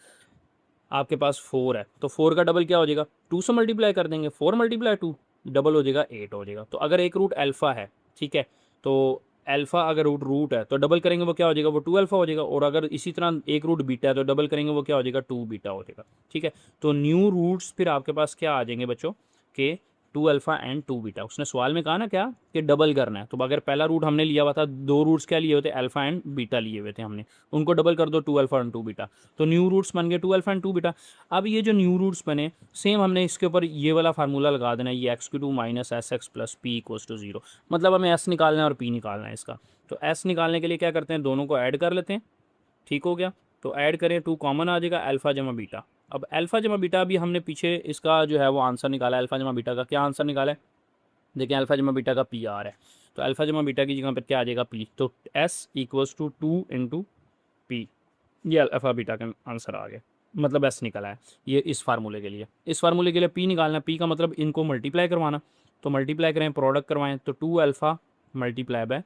आपके पास 4 है, तो 4 का डबल क्या हो जाएगा, 2 से मल्टीप्लाई कर देंगे, 4 × 2 डबल हो जाएगा 8 हो जाएगा। तो अगर एक रूट अल्फ़ा है, ठीक है, तो अल्फ़ा अगर रूट है तो डबल करेंगे वो क्या हो जाएगा, वो 2 अल्फ़ा हो जाएगा। और अगर इसी तरह एक रूट बीटा है तो डबल करेंगे वो क्या हो जाएगा, 2 बीटा हो जाएगा, ठीक है। तो न्यू रूट्स फिर आपके पास क्या आ जाएंगे बच्चों, के 2 अल्फ़ा एंड 2 बीटा। उसने सवाल में कहा ना क्या, कि डबल करना है, तो अगर पहला रूट हमने लिया हुआ था, दो रूट्स क्या लिए हुए थे, अल्फ़ा एंड बीटा लिए हुए थे हमने, उनको डबल कर दो 2 अल्फ़ा एंड 2 बीटा, तो न्यू रूट्स बन गए 2 अल्फ़ा एंड 2 बीटा। अब ये जो न्यू रूट्स बने, सेम हमने इसके ऊपर ये वाला फार्मूला लगा देना है, ये x³ - sx + p = 0, मतलब हमें s निकालना है और p निकालना है इसका। तो s निकालने के लिए क्या करते हैं, दोनों को ऐड कर लेते हैं, ठीक हो गया। तो ऐड करें 2 कॉमन आ जाएगा, अल्फ़ा जमा बीटा। अब अल्फ़ा जमा बीटा भी हमने पीछे इसका जो है वो आंसर निकाला है, अल्फ़ा जमा बीटा का क्या आंसर निकाला है, देखिए अल्फ़ा जमा बीटा का पी आर है, तो अल्फ़ा जमा बीटा की जगह पर क्या आ जाएगा, पी, तो एस इक्वल्स टू 2 × पी, ये अल्फ़ा बीटा का आंसर आ गया, मतलब एस निकला है। ये इस फार्मूले के लिए, इस फार्मूले के लिए पी निकालना, पी का मतलब इनको मल्टीप्लाई करवाना, तो मल्टीप्लाई करें प्रोडक्ट करवाएं, तो 2 अल्फ़ा मल्टीप्लाई बाय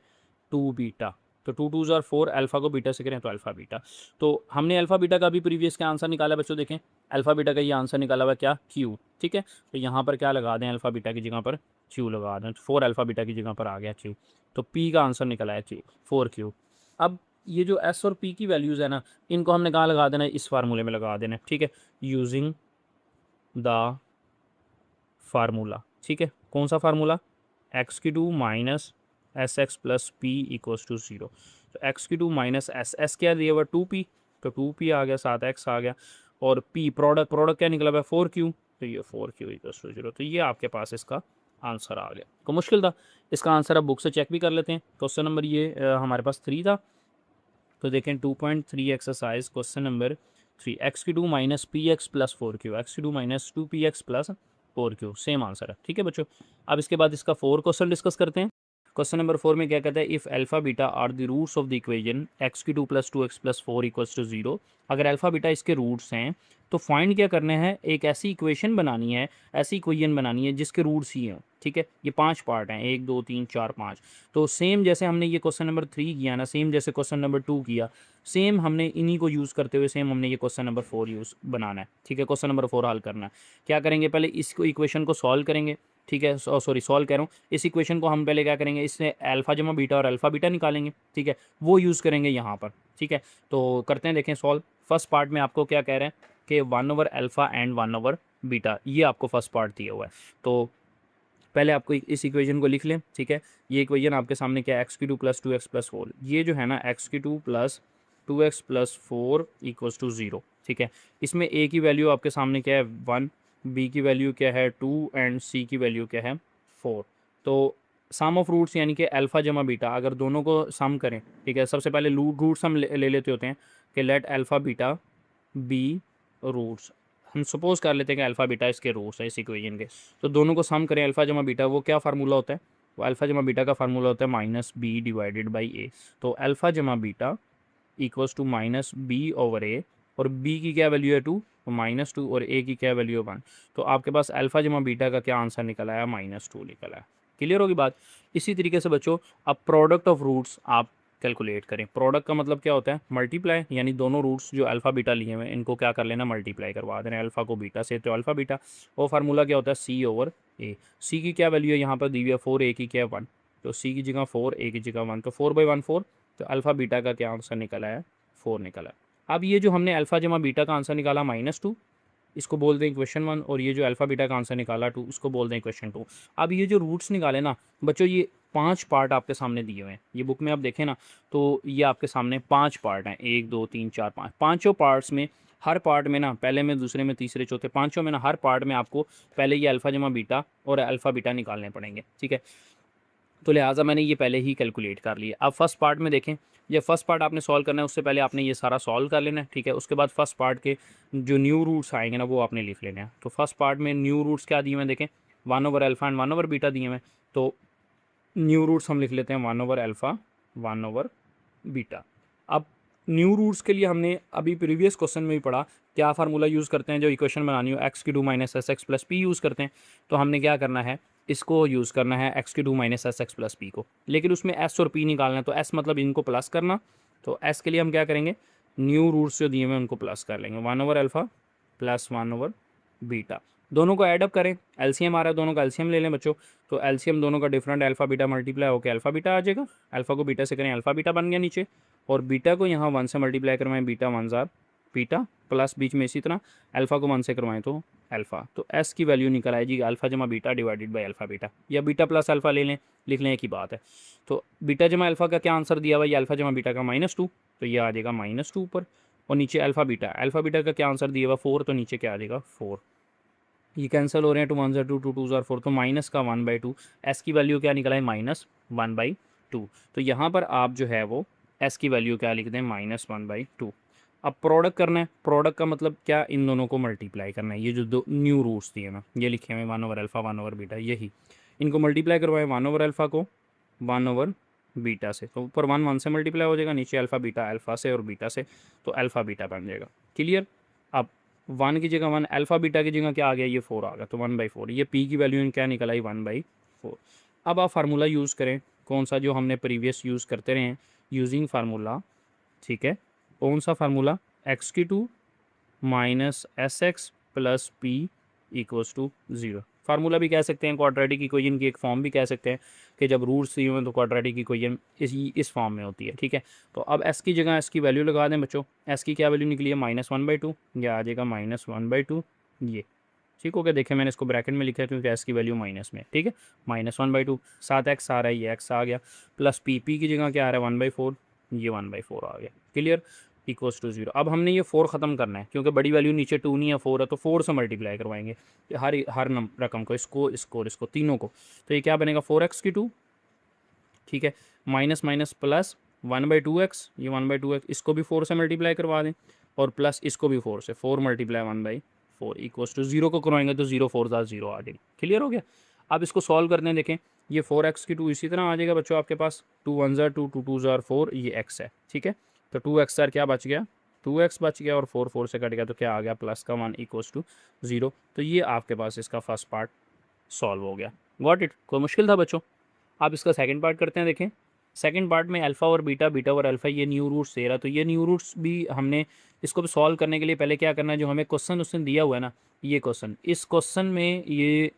2 बीटा, तो 2 2 ज़ार 4, अल्फ़ा को बीटा से करें तो अल्फ़ा बीटा। तो हमने अल्फ़ा बीटा का भी प्रीवियस का आंसर निकाला बच्चों, देखें अल्फ़ा बीटा का ये आंसर निकाला हुआ क्या, क्यू, ठीक है। तो यहाँ पर क्या लगा दें, अल्फ़ा बीटा की जगह पर क्यू लगा दें, 4 अल्फ़ा बीटा की जगह पर आ गया क्यू, तो पी का आंसर निकला है 4 क्यू। अब ये जो एस और पी की वैल्यूज़ है ना, इनको हमने कहाँ लगा देना है, इस फार्मूले में लगा देना है, ठीक है, यूजिंग द फार्मूला, ठीक है। कौन सा फार्मूला, x³ - sx + p = 0। तो x³ - s क्या दिया हुआ 2p, तो 2p आ गया, साथ x आ गया, और p प्रोडक्ट क्या निकला हुआ 4q, तो ये 4q = 0। तो ये आपके पास इसका आंसर आ गया। तो मुश्किल था, इसका आंसर अब बुक से चेक भी कर लेते हैं। क्वेश्चन नंबर ये हमारे पास 3 था, तो देखें 2.3 exercise question number 3, x³ - px + 4q, x³ - 2px + 4q, same answer है, ठीक है बच्चों। अब इसके बाद इसका 4 क्वेश्चन डिस्कस करते हैं। क्वेश्चन नंबर 4 में क्या कहता है, if alpha beta are the roots of the equation X की 2 + 2x + 4 = 0। अगर अल्फा बीटा इसके रूट्स हैं तो फाइंड क्या करना है, एक ऐसी इक्वेशन बनानी है, ऐसी इक्वेशन बनानी है जिसके रूट्स ही हों। ठीक है, ये 5 पार्ट हैं, 1 2 3 4 5। तो सेम जैसे हमने ये क्वेश्चन नंबर 3 किया ना, सेम जैसे क्वेश्चन नंबर 2 किया, सेम हमने इन्हीं को यूज़ करते हुए सेम हमने ये क्वेश्चन नंबर 4 यूज़ बनाना है। ठीक है, क्वेश्चन नंबर 4 हल करना है। क्या करेंगे, पहले इसको इक्वेशन को सॉल्व करेंगे। ठीक है, सॉरी सॉल्व कह रहा हूँ, इस इक्वेशन को हम पहले क्या करेंगे, इससे अल्फा जमा बीटा और अल्फा बीटा निकालेंगे। ठीक है, वो यूज़ करेंगे यहाँ पर। ठीक है, तो करते हैं, देखें सॉल्व। फर्स्ट पार्ट में आपको क्या कह रहे हैं कि 1/अल्फा एंड 1/बीटा, ये आपको फर्स्ट पार्ट दिया हुआ है। तो पहले आपको इस इक्वेशन को लिख लें। ठीक है, ये इक्वेशन आपके सामने क्या है, x की 2 + 2x + 4। ये जो है ना, x की 2 + 2x + 4 = 0। ठीक है, इसमें a की वैल्यू आपके सामने क्या है, 1, b की वैल्यू क्या है, 2 एंड c की वैल्यू क्या है, 4। तो सम ऑफ रूट्स यानी कि अल्फ़ा जमा बीटा, अगर दोनों को सम करें, ठीक है, सबसे पहले रूट्स हम ले लेते होते हैं कि let alpha beta be roots. हम सपोज कर लेते हैं कि अल्फ़ा बीटा इसके रूट्स है इस इक्वेशन के। तो दोनों को सम करें अल्फ़ा जमा बीटा, वो क्या फार्मूला होता है, वो अल्फ़ा जमा बीटा का फार्मूला होता है -b/a। तो अल्फ़ा जमा बीटा इक्वल्स टू -b/a, और b की क्या वैल्यू है, 2, तो -2, और a की क्या वैल्यू है, 1। तो आपके पास अल्फ़ा जमा बीटा का क्या आंसर निकल आया, -2 निकल आया। क्लियर होगी बात। इसी तरीके से बच्चों, अब प्रोडक्ट ऑफ रूट्स आप कैलकुलेट करें। प्रोडक्ट का मतलब क्या होता है, मल्टीप्लाई, यानी दोनों रूट्स जो अल्फ़ा बीटा लिए हुए हैं इनको क्या कर लेना, मल्टीप्लाई करवा देना, अल्फ़ा को बीटा से, तो अल्फ़ा बीटा। वो फार्मूला क्या होता है, c/a। c की क्या वैल्यू है यहाँ पर दी हुई है, 4, a की क्या है, 1। तो c की जगह 4, a की जगह 1, तो 4/1 4। तो अल्फ़ा बीटा का क्या आंसर निकला है, 4 निकला। अब ये जो हमने अल्फ़ा जमा बीटा का आंसर निकाला -2, इसको बोल दें इक्वेशन 1, और ये जो अल्फ़ा बीटा का आंसर निकाला 2, इसको बोल दें इक्वेशन 2। अब ये जो रूट्स निकाले ना बच्चों, ये 5 पार्ट आपके सामने दिए हुए हैं। ये बुक में आप देखें ना, तो ये आपके सामने 5 पार्ट हैं, 1 2 3 4 5। पाँचों पार्ट्स में, हर पार्ट में ना, पहले में, दूसरे में, तीसरे, चौथे, पाँचों में ना, हर पार्ट में आपको पहले ये अल्फ़ा जमा बीटा और अल्फ़ा बीटा निकालने पड़ेंगे। ठीक है, तो लिहाजा मैंने ये पहले ही कैलकुलेट कर लिया। अब फर्स्ट पार्ट में देखें, ये फर्स्ट पार्ट आपने सॉल्व करना है, उससे पहले आपने ये सारा सॉल्व कर लेना है। ठीक है, उसके बाद फर्स्ट पार्ट के जो न्यू रूट्स आएंगे ना, वो आपने लिख लेने हैं। तो फर्स्ट पार्ट में न्यू रूट्स क्या दिए हुए हैं, देखें 1/अल्फ़ा एंड 1/बीटा दिए हुए हैं। तो न्यू रूट्स हम लिख लेते हैं 1/अल्फ़ा 1/बीटा। अब न्यू रूट्स के लिए हमने अभी प्रीवियस क्वेश्चन में भी पढ़ा, क्या फार्मूला यूज़ करते हैं, जो इक्वेशन बनानी हो x की 2 - sx + p यूज़ करते हैं। तो हमने क्या करना है, इसको यूज़ करना है x की 2 - sx + p को, लेकिन उसमें s और p निकालना है। तो s मतलब इनको प्लस करना, तो s के लिए हम क्या करेंगे, न्यू रूट्स जो दिए हुए हैं उनको प्लस कर लेंगे, 1/अल्फ़ा + 1/बीटा। दोनों को ऐड अप करें, एलसीएम आ रहा है, दोनों का एलसीएम ले लें बच्चों। तो एलसीएम दोनों का डिफरेंट अल्फ़ा बीटा मल्टीप्लाई होकर अल्फ़ा बीटा आ जाएगा। अल्फ़ा को बीटा से करें, अल्फ़ा बीटा बन गया नीचे, और बीटा को यहाँ 1 से मल्टीप्लाई करवाएं, बीटा 1 ज़ार बीटा, प्लस बीच में इसी तरह अल्फ़ा को 1 से करवाएं तो अल्फ़ा। तो एस की वैल्यू निकल आएगी अल्फ़ा जमा beta divided by alpha beta, या बीटा प्लस अल्फ़ा ले लें, लिख लें, एक ही बात है। तो बीटा जमा अल्फ़ा का क्या आंसर दिया हुआ है, अल्फ़ा जमा बीटा का -2, तो ये आ जाएगा -2 ऊपर, और नीचे अल्फ़ा बीटा का क्या आंसर दिया हुआ 4, तो नीचे क्या आ जाएगा 4। ये कैंसिल हो रहे हैं, 2 1 2 2 2 4, तो माइनस का 1/2। एस की वैल्यू क्या निकला है, -1/2। तो यहाँ पर आप जो है वो एस की वैल्यू क्या लिख दें, -1/2। अब प्रोडक्ट करना है, प्रोडक्ट का मतलब क्या, इन दोनों को मल्टीप्लाई करना है। ये जो दो न्यू रूट्स दिए ना, ये लिखे हुए 1/अल्फ़ा 1/बीटा, यही इनको मल्टीप्लाई करवाएं, 1/अल्फ़ा को 1/बीटा से, तो ऊपर 1 1 से मल्टीप्लाई हो जाएगा, नीचे अल्फ़ा बीटा अल्फ़ा से और बीटा से, तो अल्फ़ा बीटा बन जाएगा। क्लियर। अब 1 की जगह 1, अल्फ़ा बीटा की जगह क्या आ गया, ये 4 आ गया, तो 1/4। ये p की वैल्यू क्या निकल आई, 1/4। अब आप फार्मूला यूज़ करें, कौन सा, जो हमने प्रीवियस यूज़ करते रहे हैं, यूजिंग फार्मूला। ठीक है, कौन सा फार्मूला, x की 2 - sx + p = 0। फार्मूला भी कह सकते हैं, क्वाड्रेटिक इक्वेशन की एक फॉर्म भी कह सकते हैं, कि जब रूट्स दिए हुए तो क्वाड्रेटिक इक्वेशन इस फॉर्म में होती है। ठीक है, तो अब s की जगह s की वैल्यू लगा दें बच्चों। s की क्या वैल्यू निकली है, -1/2, यह आ जाएगा -1/2। ये ठीक हो गया, देखें मैंने इसको ब्रैकेट में लिखा है क्योंकि s की वैल्यू माइनस में। ठीक है, -1/2, 7x आ रहा है, ये x आ गया, प्लस p की जगह क्या आ रहा है, 1/4, ये 1/4 आ गया। क्लियर, = 0। अब हमने ये 4 ख़त्म करना है, क्योंकि बड़ी वैल्यू नीचे 2 नहीं है, 4 है, तो 4 से मल्टीप्लाई करवाएंगे हर रकम को, इसको तीनों को। तो ये क्या बनेगा, 4x की 2, ठीक है, माइनस माइनस प्लस 1/2x, ये 1/2x, इसको भी 4 से मल्टीप्लाई करवा दें, और प्लस इसको भी 4 से, 4 × 1/4 = 0 को करवाएंगे तो 0 4 ज़ा 0 आ जाएगी। क्लियर हो गया। अब इसको सॉल्व करते हैं, देखें ये 4x³ इसी तरह आ जाएगा बच्चों आपके पास, 2 1 ज़ार 2 2 2 ज़ार 4, ये x है, ठीक है। तो 2x ज़ार क्या बच गया, 2x बच गया और 4 4 से कट गया तो क्या आ गया, प्लस का 1 = 0। तो ये आपके पास इसका फर्स्ट पार्ट सॉल्व हो गया। Got it? कोई मुश्किल था बच्चों? आप इसका सेकंड पार्ट करते हैं। देखें सेकंड पार्ट में अल्फ़ा और बीटा, बीटा और अल्फ़ा ये न्यू रूट्स दे रहा, तो ये न्यू रूट्स भी हमने इसको भी सॉल्व करने के लिए पहले क्या करना है, जो हमें क्वेश्चन उसने दिया हुआ है ना, ये क्वेश्चन, इस क्वेश्चन में ये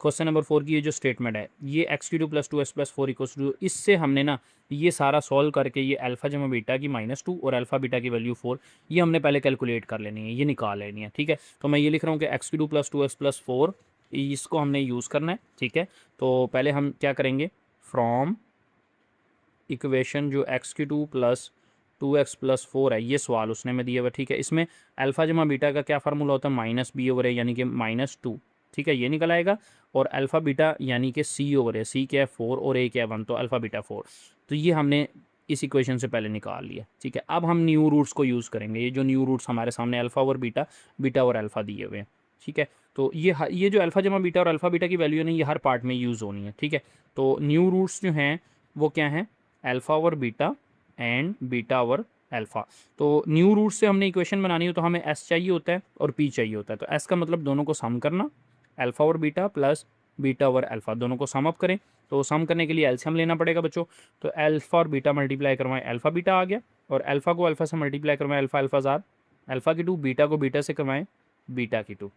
क्वेश्चन नंबर 4 की ये जो स्टेटमेंट है, ये x³ + 2x + 4 = इससे हमने ना ये सारा सॉल्व करके ये अल्फ़ा जमा बीटा की -2 और अल्फ़ा बीटा की वैल्यू 4 ये हमने पहले कैलकुलेट कर लेनी है, ये निकाल लेनी है, ठीक है। तो मैं ये लिख रहा हूँ कि x³ + 2x + 4 इसको हमने यूज़ करना है, ठीक है। तो पहले हम क्या करेंगे, फ्रॉम इक्वेशन जो x³ + 2x + 4 है, ये सवाल उसने में दिया हुआ, ठीक है। इसमें अल्फ़ा जमा बीटा का क्या फार्मूला होता है, -b/a यानी कि -2, ठीक है, ये निकल आएगा। और अल्फ़ा बीटा यानी कि c/a, c क्या है 4 और a क्या है 1, तो अल्फ़ा बीटा 4। तो ये हमने इस इक्वेशन से पहले निकाल लिया, ठीक है। अब हम न्यू रूट्स को यूज़ करेंगे, ये जो न्यू रूट्स हमारे सामने अल्फ़ा और बीटा, बीटा और अल्फ़ा दिए हुए हैं, ठीक है। तो ये जो अल्फ़ा जमा बीटा और अल्फ़ा बीटा की वैल्यू है ना, ये हर पार्ट में यूज़ होनी है, ठीक है। तो न्यू रूट्स जो हैं वो क्या हैं, अल्फ़ा और बीटा एंड बीटा और अल्फ़ा। तो न्यू रूट से हमने इक्वेशन बनानी हो तो हमें एस चाहिए होता है और पी चाहिए होता है। तो एस का मतलब दोनों को सम करना, अल्फ़ा और बीटा प्लस बीटा और अल्फ़ा दोनों को सम अप करें। तो सम करने के लिए एलसीएम लेना पड़ेगा बच्चों। तो अल्फ़ा और बीटा मल्टीप्लाई करवाएं, अल्फ़ा बीटा आ गया, और अल्फ़ा को अल्फ़ा से मल्टीप्लाई करवाएं, अल्फ़ा अल्फ़ा ज़ार, अल्फ़ा की 2, बीटा को बीटा से करवाएं, बीटा की 2।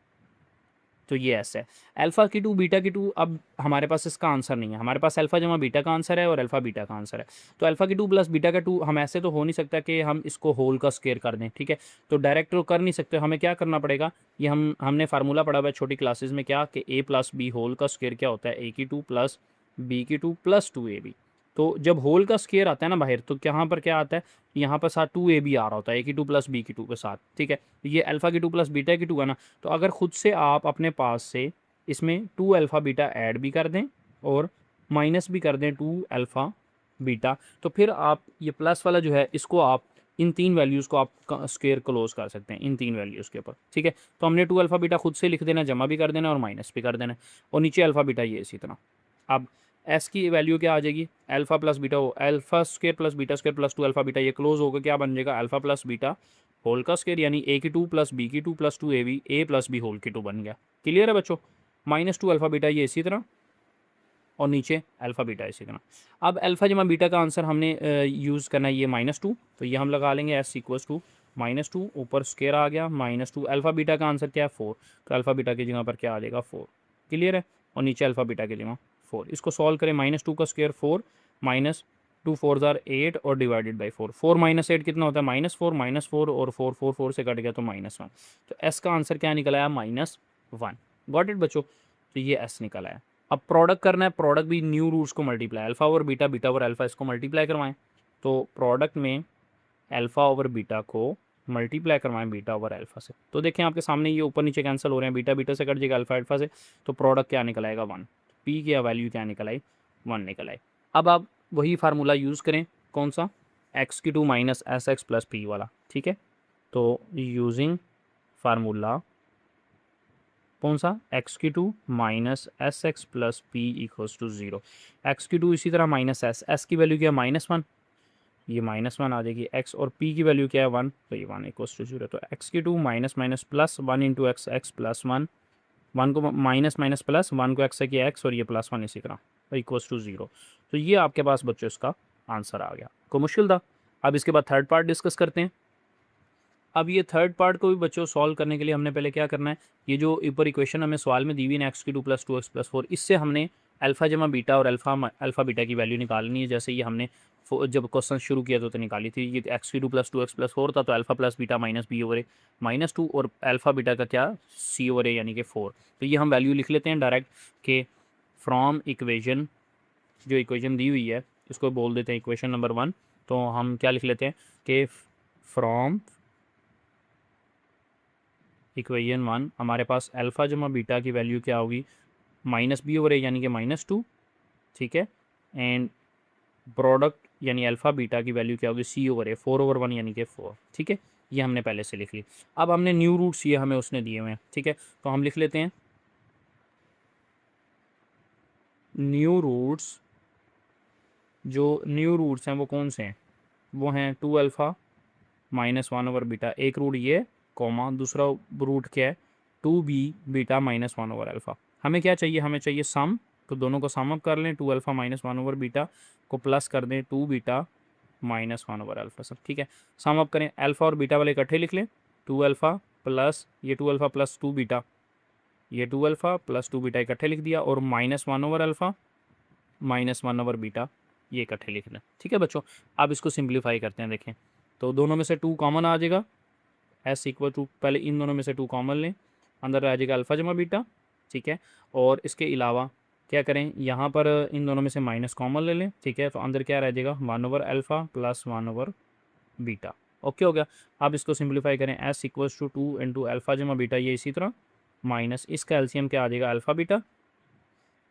तो ये ऐसा है, अल्फ़ा की 2 बीटा की 2। अब हमारे पास इसका आंसर नहीं है, हमारे पास अल्फ़ा जमा बीटा का आंसर है और अल्फ़ा बीटा का आंसर है। तो अल्फ़ा की 2 प्लस बीटा का 2, हम ऐसे तो हो नहीं सकता कि हम इसको होल का स्क्वायर कर दें, ठीक है। तो डायरेक्ट तो कर नहीं सकते, हमें क्या करना पड़ेगा, ये हमने फार्मूला पढ़ा हुआ है छोटी क्लासेस में, क्या कि a + b होल का स्क्वायर क्या होता है, a की 2 प्लस b की 2 प्लस 2ab। तो जब होल का स्क्वायर आता है ना बाहर, तो यहाँ पर क्या आता है, यहाँ पर साथ 2ab आ रहा होता है, a की 2 प्लस b की 2 के साथ, ठीक है। ये अल्फ़ा की 2 प्लस बीटा की 2 है ना। तो अगर खुद से आप अपने पास से इसमें 2 अल्फ़ा बीटा ऐड भी कर दें और माइनस भी कर दें 2 अल्फ़ा बीटा, तो फिर आप ये प्लस वाला जो है इसको आप इन 3 वैल्यूज़ को आप स्क्वायर क्लोज कर सकते हैं इन 3 वैल्यूज़ के ऊपर, ठीक है। तो हमने 2 अल्फ़ा बीटा खुद से लिख देना, जमा भी कर देना और माइनस भी कर देना, और नीचे अल्फ़ा बीटा ये इसी तरह। अब एस की वैल्यू क्या आ जाएगी, अल्फ़ा प्लस बीटा हो, alpha square plus beta square plus 2 alpha beta, ये क्लोज होकर क्या बन जाएगा, अल्फ़ा प्लस बीटा होल का स्क्वायर, यानी a की 2 प्लस b की 2 plus 2ab, a plus b whole की 2 बन गया। क्लियर है बच्चों? -2 अल्फ़ा बीटा ये इसी तरह, और नीचे अल्फ़ा बीटा इसी तरह। अब अल्फ़ा जमा बीटा का आंसर हमने यूज़ करना है ये -2, तो ये हम लगा लेंगे s = -2, ऊपर स्क्वायर आ गया -2। अल्फ़ा बीटा का आंसर क्या है 4, तो अल्फ़ा बीटा की जगह पर क्या आ जाएगा 4। क्लियर है? और नीचे अल्फ़ा बीटा की जगह 4। इसको सॉल्व करें, -2 का स्क्वायर 4, -2 4 ज़ार 8 और डिवाइडेड बाई 4। 4 - 8 कितना होता है, -4 और 4 4 4 से कट गया तो -1। तो एस का आंसर क्या निकल आया, -1। गॉट इट बच्चों? तो ये एस निकल आया। अब प्रोडक्ट करना है, प्रोडक्ट भी न्यू रूट्स को मल्टीप्लाई, अल्फ़ा और बीटा, बीटा और अल्फ़ा इसको मल्टीप्लाई करवाएं। तो प्रोडक्ट में अल्फ़ा ओवर बीटा को मल्टीप्लाई करवाएं बीटा ओवर अल्फ़ा से। तो देखें आपके सामने ये ऊपर नीचे कैंसिल हो रहे हैं, बीटा बीटा से कट जाएगा, अल्फ़ा अल्फ़ा से, तो प्रोडक्ट क्या निकल आएगा 1। पी की वैल्यू क्या निकल आई, 1 निकल आई। अब आप वही फार्मूला यूज़ करें, कौन सा, x³ minus SX plus P वाला, ठीक है। तो यूजिंग फार्मूला कौन सा, x³ minus SX plus P = 0। x³ इसी तरह माइनस s की वैल्यू क्या है -1, ये -1 आ जाएगी, x और p की वैल्यू क्या है 1, तो ये 1 = 0। तो x³ minus minus plus 1 into x, x plus 1, 1 को माइनस माइनस प्लस 1 को x से किया x, और ये +1 इसी तरह, तो = 0। तो ये आपके पास बच्चों इसका आंसर आ गया। कोई मुश्किल था? अब इसके बाद थर्ड पार्ट डिस्कस करते हैं। अब ये थर्ड पार्ट को भी बच्चों सॉल्व करने के लिए हमने पहले क्या करना है, ये जो ऊपर इक्वेशन हमें सवाल में दी हुई है x³ + 2x + 4, इससे हमने अल्फ़ा जमा बीटा और अल्फ़ा बीटा की वैल्यू निकालनी है। जैसे ये हमने जब क्वेश्चन शुरू किया तो निकाली थी, ये x³ + 2x + 4 था, तो alpha plus beta minus b/a -2, और अल्फ़ा बीटा का क्या, c/a यानी कि 4। तो ये हम वैल्यू लिख लेते हैं डायरेक्ट के फ्रॉम इक्वेशन, जो इक्वेशन दी हुई है इसको बोल देते हैं इक्वेशन नंबर 1। तो हम क्या लिख लेते हैं कि फ्रॉम इक्वेशन 1 हमारे पास अल्फ़ा जमा बीटा की वैल्यू क्या होगी, -b/a यानी कि -2, ठीक है। एंड प्रोडक्ट यानी अल्फ़ा बीटा की वैल्यू क्या होगी, c/a 4/1 यानी कि 4, ठीक है। ये हमने पहले से लिख ली। अब हमने न्यू रूट्स ये हमें उसने दिए हुए हैं, ठीक है। तो हम लिख लेते हैं न्यू रूट्स, जो न्यू रूट्स हैं वो कौन से हैं, वो हैं 2 अल्फ़ा माइनस 1 ओवर बीटा, एक रूट ये कॉमा, दूसरा रूट क्या है 2 B beta minus 1 over alpha. हमें क्या चाहिए, हमें चाहिए सम, तो दोनों को सम अप कर लें, 2 अल्फ़ा माइनस 1 ओवर बीटा को प्लस कर दें 2 बीटा माइनस 1 ओवर अल्फ़ा सब, ठीक है। सम अप करें, अल्फ़ा और बीटा वाले इकट्ठे लिख लें, 2 अल्फ़ा प्लस ये 2 अल्फ़ा प्लस 2 बीटा, ये 2 अल्फ़ा प्लस 2 बीटा इकट्ठे लिख दिया, और minus 1 over alpha minus 1 over beta ये इकट्ठे लिख लें, ठीक है बच्चों। अब इसको सिंप्लीफाई करते हैं, देखें तो दोनों में से 2 कॉमन आ जाएगा, एस इक्वल टू, पहले इन दोनों में से 2 कॉमन लें, अंदर आ जाएगा अल्फ़ा जमा बीटा, ठीक है। और इसके अलावा क्या करें, यहाँ पर इन दोनों में से माइनस कॉमन ले लें, ठीक है, तो अंदर क्या रह जाएगा 1 over alpha plus 1 over beta, okay हो गया। अब इसको सिंप्लीफाई करें, S equals to 2 into alpha जमा बीटा, ये इसी तरह माइनस इसका एलसीएम क्या आ जाएगा अल्फ़ा बीटा,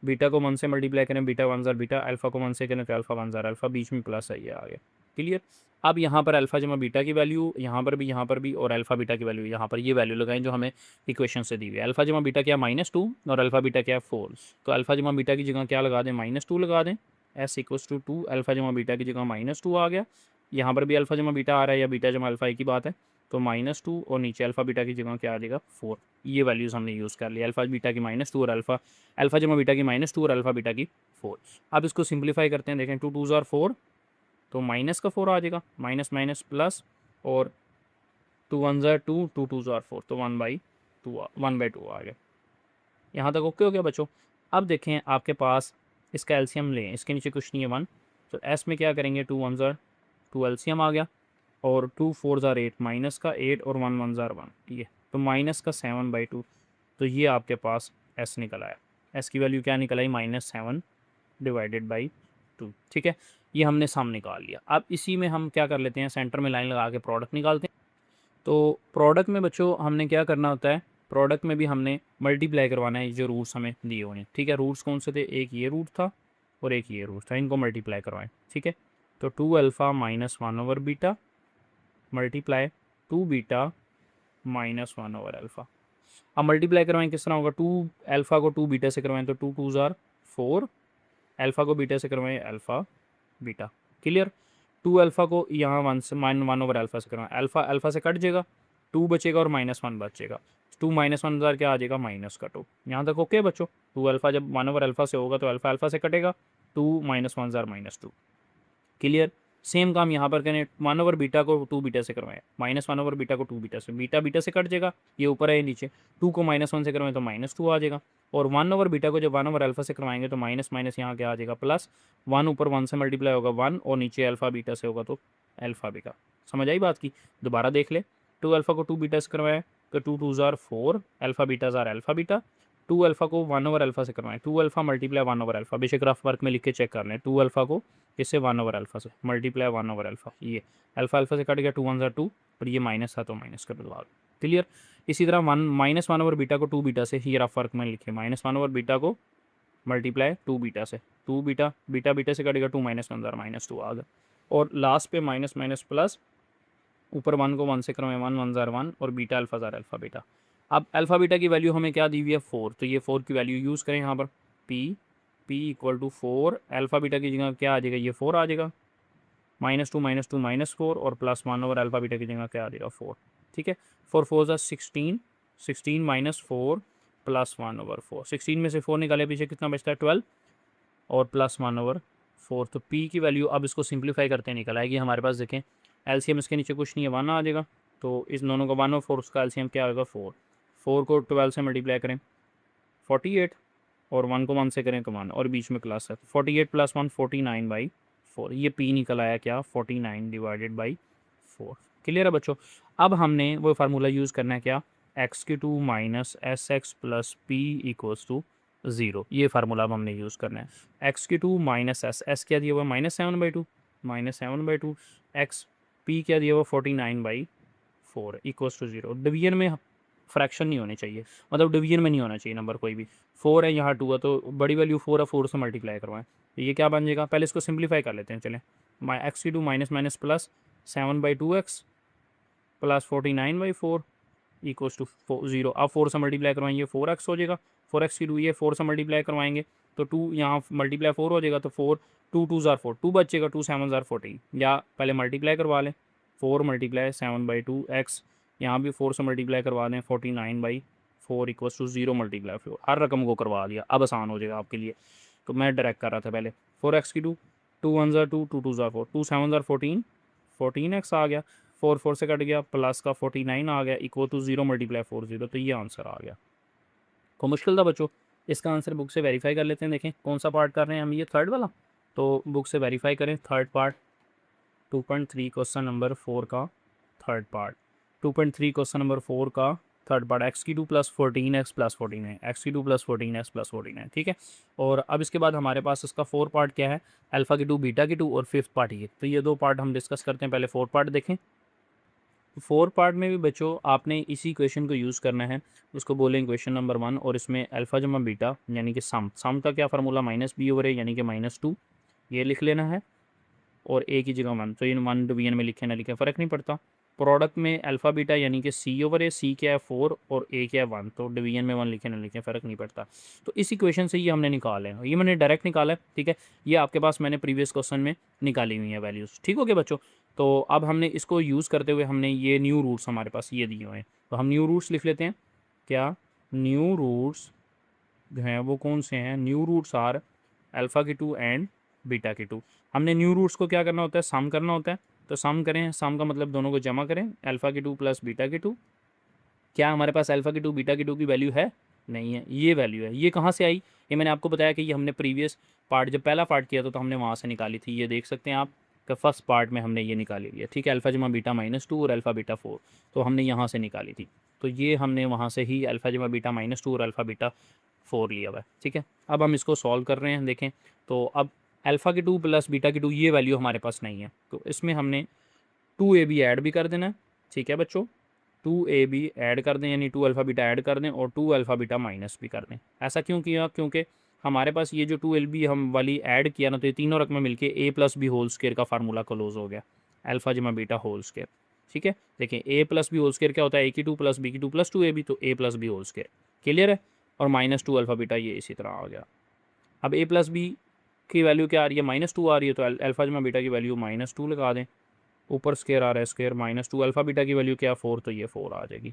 बीटा को 1 से मल्टीप्लाई करें, बीटा 1 ज़ार बीटा, अल्फ़ा को 1 से करें तो अल्फ़ा 1 ज़ार अल्फ़ा, बीच में प्लस है, ये आ गया, क्लियर। अब यहाँ पर अल्फ़ा जमा बीटा की वैल्यू यहाँ पर भी और अल्फ़ा बीटा की वैल्यू यहाँ पर, ये वैल्यू लगाएं जो हमें इक्वेशन से दी हुई है। अल्फ़ा जमा बीटा क्या -2 और अल्फ़ा बीटा क्या 4, तो अल्फ़ा जमा बीटा की जगह क्या लगा दें -2 लगा दें, एस इक्वल्स टू 2 अल्फ़ा जमा बीटा की जगह -2 आ गया, यहाँ पर भी अल्फ़ा जमा बीटा आ रहा है या बीटा जमा अल्फ़ा एक ही बात है, तो -2 और नीचे अल्फ़ा बीटा की जगह क्या आ जाएगा 4, ये वैल्यूज़ हमने यूज़ कर लिया, अल्फ़ा बीटा की -2 और अल्फ़ा जमा बीटा की -2 और अल्फ़ा बीटा की 4। अब इसको सिंप्लीफाई करते हैं, देखें 2 2 ज़ार 4, तो माइनस का 4 आ जाएगा, माइनस माइनस प्लस, और 2 1 ज़ार 2, 2 2 ज़ार 4, तो 1/2 आ गया। यहाँ तक ओके हो गया बच्चों। अब देखें आपके पास इसका एलसीएम लें, इसके नीचे कुछ नहीं है 1, तो एस में क्या करेंगे 2 1 ज़ार 2 एलसीएम आ गया, और 2 4 ज़ार 8, माइनस का 8 और 1 1 ज़ार 1, ये तो माइनस का 7/2, तो ये आपके पास एस निकल आया, एस की वैल्यू क्या निकल आई -7 डिवाइडेड बाई 2, ठीक है। ये हमने सम निकाल लिया। अब इसी में हम क्या कर लेते हैं, सेंटर में लाइन लगा के प्रोडक्ट निकालते हैं। तो प्रोडक्ट में बच्चों हमने क्या करना होता है, प्रोडक्ट में भी हमने मल्टीप्लाई करवाना है, जो रूट्स हमें दिए हुए हैं, ठीक है। रूट्स कौन से थे, एक ये रूट था और एक ये रूट था, इनको मल्टीप्लाई करवाएं, ठीक है। तो 2 alpha minus 1 over beta multiply 2 beta minus 1 over alpha. अब मल्टीप्लाई करवाएं किस तरह होगा, 2 अल्फ़ा को 2 बीटा से करवाएं तो 2 2 ज़ार 4, अल्फ़ा को बीटा से करवाएं अल्फ़ा बीटा, क्लियर। 2 अल्फ़ा को यहाँ 1 से -1 ओवर अल्फ़ा से करवाएं, अल्फ़ा अल्फ़ा से कट जाएगा, 2 बचेगा और -1 बचेगा, 2 -1 ज़ार क्या आ जाएगा -2। यहाँ तक ओके बच्चों। 2 अल्फ़ा जब 1 ओवर अल्फ़ा से होगा तो अल्फ़ा अल्फ़ा से कटेगा, 2 -1 ज़ार -2, क्लियर। सेम काम यहाँ पर करें, 1 ओवर बीटा को 2 बीटा से करवाएं, -1 ओवर बीटा को 2 बीटा से, बीटा बीटा से कट जाएगा, ये ऊपर है ये नीचे, 2 को -1 से करवाएं तो -2 आ जाएगा, और 1 ओवर बीटा को जब 1 ओवर अल्फ़ा से करवाएंगे तो माइनस माइनस यहाँ क्या आ जाएगा प्लस, 1 ऊपर 1 से मल्टीप्लाई होगा 1, और नीचे अल्फ़ा बीटा से होगा तो अल्फ़ा बीटा। समझ आई बात की, दोबारा देख ले, 2 अल्फ़ा को 2 बीटा से करवाएं तो 2 2 ज़ार 4, अल्फ़ा बीटा ज़ार अल्फ़ा बीटा, 2 अल्फ़ा को 1 ओवर अल्फ़ा से करवाएं, 2 अल्फ़ा मल्टीप्लाई 1 ओवर अल्फ़ा, बेशक रफ वर्क में लिख के चेक कर लें, 2 अल्फ़ा को इससे 1 ओवर अल्फ़ा से मल्टीप्लाई 1 ओवर अल्फ़ा, ये अल्फ़ा अल्फ़ा से कट गया, 2 1 ज़ार 2, और ये माइनस था तो माइनस कर दो, क्लियर। इसी तरह -1 ओवर बीटा को 2 बीटा से, ये रफ वर्क में लिखे, -1 ओवर बीटा को मल्टीप्लाई 2 बीटा से, 2 बीटा बीटा बीटा से कटेगा 2 -1 ज़ार -2 आ गया, और लास्ट पे माइनस माइनस प्लस, ऊपर 1 को 1 से करवाएं 1 1 ज़ार 1, और बीटा अल्फ़ा ज़ार अल्फ़ा बीटा। अब अल्फ़ा बीटा की वैल्यू हमें क्या दी हुई है 4, तो ये 4 की वैल्यू यूज़ करें यहाँ पर, p equal to 4, alpha beta की जगह क्या आ जाएगा, ये 4 आ जाएगा, -2 -4, और +1 ओवर अल्फ़ा बीटा की जगह क्या आ जाएगा 4, ठीक है। 4 4 ज़ा 16, 16 -4 +1 ओवर 4, 16 में से 4 निकाले पीछे कितना बचता है 12, और +1 ओवर 4, तो p की वैल्यू अब इसको सिंप्लीफाई करते हैं निकल आएगी हमारे पास, देखें एलसीएम इसके नीचे कुछ नहीं है 1 आ जाएगा, तो इस दोनों का 1 और 4 उसका एलसीएम क्या होगा 4, 4 को 12 से मल्टीप्लाई करें 48, और 1 को 1 से करें तो 1, और बीच में क्लास है, 48 + 1 49/4, ये p निकल आया क्या 49 डिवाइडेड बाई 4, क्लियर है बच्चों। अब हमने वो फार्मूला यूज़ करना है क्या, x³ minus SX plus p equals to 0, ये फार्मूला अब हमने यूज़ करना है। x³ माइनस S क्या दिया हुआ -7/2, -7/2, x p क्या दिया हुआ 49/4 इक्वल्स टू 0। डिवीजन में फ्रैक्शन नहीं होने चाहिए, मतलब डिवीजन में नहीं होना चाहिए नंबर कोई भी, 4 है यहाँ 2 है, तो बड़ी वैल्यू 4 है, 4 से मल्टीप्लाई करवाएं, तो ये क्या बन जाएगा, पहले इसको सिंप्लीफाई कर लेते हैं, चलें, x³ minus minus plus 7/2x plus 49/4 equals to 0, अब 4 से मल्टीप्लाई करवाएंगे 4x हो जाएगा, 4x की 2 ये 4 से मल्टीप्लाई करवाएंगे तो 2 यहाँ मल्टीप्लाई 4 हो जाएगा, तो 4 2 2 ज़ार 4, 2 बचेगा, 2 7 ज़ार 14, या पहले मल्टीप्लाई करवा लें 4 मल्टीप्लाई 7/2 एक्स, यहाँ भी 4 से मल्टीप्लाई करवा दें 49/4 इक्वल्स टू 0 मल्टीप्लाई 4, हर रकम को करवा दिया, अब आसान हो जाएगा आपके लिए। तो मैं डायरेक्ट कर रहा था पहले 4x की 2, 2 1 ज़ार 2, 2 2 ज़ार 4, 2 7 ज़ार 14, 14x आ गया, 4 4 से कट गया, प्लस का 49 आ गया, इक्वल टू 0 मल्टीप्लाई 4 0, तो ये आंसर आ गया। को मुश्किल था बच्चों, इसका आंसर बुक से वेरीफाई कर लेते हैं। देखें कौन सा पार्ट कर रहे हैं हम, ये थर्ड वाला, तो बुक से वेरीफाई करें थर्ड पार्ट 2.3 क्वेश्चन नंबर 4 का थर्ड पार्ट, 2.3 क्वेश्चन नंबर 4 का थर्ड पार्ट, एक्स की 2 प्लस 14x प्लस 14 है, एक्स की 2 प्लस 14x प्लस 14 है, ठीक है। और अब इसके बाद हमारे पास इसका 4 पार्ट क्या है, अल्फ़ा की 2 बीटा की 2 और फिफ्थ पार्ट ये, तो ये 2 पार्ट हम डिस्कस करते हैं। पहले 4 पार्ट देखें। 4 पार्ट में भी बच्चों आपने इसी क्वेश्चन को यूज़ करना है, उसको बोलेंगे क्वेश्चन नंबर 1, और इसमें अल्फ़ा जमा बीटा यानी कि सम का क्या फार्मूला -b/a यानी कि -2, ये लिख लेना है, और ए की जगह 1, तो इन 1 डिवीजन में लिखे ना लिखे फ़र्क नहीं पड़ता। प्रोडक्ट में अल्फ़ा बीटा यानी कि c/a, c क्या है 4 और a क्या है 1, तो डिवीजन में 1 लिखे ना लिखे फ़र्क नहीं पड़ता। तो इस इक्वेशन से ये हमने निकाले हैं, ये मैंने डायरेक्ट निकाला है, ठीक है। ये आपके पास मैंने प्रीवियस क्वेश्चन में निकाली हुई है वैल्यूज़, ठीक हो गया बच्चों। तो अब हमने इसको यूज़ करते हुए हमने ये न्यू रूट्स हमारे पास ये दिए हुए हैं, तो हम न्यू रूट्स लिख लेते हैं। क्या न्यू रूट्स हैं वो कौन से हैं, न्यू रूट्स आर अल्फ़ा की 2 एंड बीटा की 2। हमने न्यू रूट्स को क्या करना होता है, सम करना होता है, तो सम करें, सम का मतलब दोनों को जमा करें, अल्फ़ा की 2 प्लस बीटा की 2। क्या हमारे पास अल्फ़ा की 2 बीटा की 2 की वैल्यू है, नहीं है, ये वैल्यू है। ये कहाँ से आई, ये मैंने आपको बताया कि ये हमने प्रीवियस पार्ट जब पहला पार्ट किया था तो हमने वहाँ से निकाली थी, ये देख सकते हैं आप कि फर्स्ट पार्ट में हमने ये निकाली हुई है, ठीक है। अल्फ़ा जमा बीटा -2 और अल्फ़ा बीटा 4, तो हमने यहाँ से निकाली थी, तो ये हमने वहाँ से ही अल्फ़ा जमा बीटा -2 और अल्फ़ा बीटा 4 लिया हुआ है, ठीक है। अब हम इसको सॉल्व कर रहे हैं, देखें तो अब अल्फ़ा की 2 प्लस बीटा की 2 ये वैल्यू हमारे पास नहीं है, तो इसमें हमने 2ab ऐड भी कर देना है, ठीक है बच्चों। 2ab ऐड कर दें यानी 2 अल्फ़ा बीटा ऐड कर दें, और 2 अल्फ़ा बीटा माइनस भी कर दें। ऐसा क्यों किया, क्योंकि हमारे पास ये जो 2ab हम वाली ऐड किया ना, तो ये तीनों रकमें मिलके a plus B whole square का फार्मूला क्लोज हो गया, अल्फ़ा जमा बीटा होल स्क्वायर, ठीक है। देखें a plus B whole square क्या होता है, a की 2 प्लस बी की 2 प्लस 2ab, तो a plus B whole square, clear है। और -2 अल्फ़ा बीटा ये इसी तरह आ गया। अब a प्लस बी की वैल्यू क्या आ रही है, -2 आ रही है, तो अल्फ़ा जमा बीटा की वैल्यू -2 लगा दें, ऊपर स्क्वायर आ रहा है स्क्वायर, -2 अल्फ़ा बीटा की वैल्यू क्या 4, तो ये 4 आ जाएगी।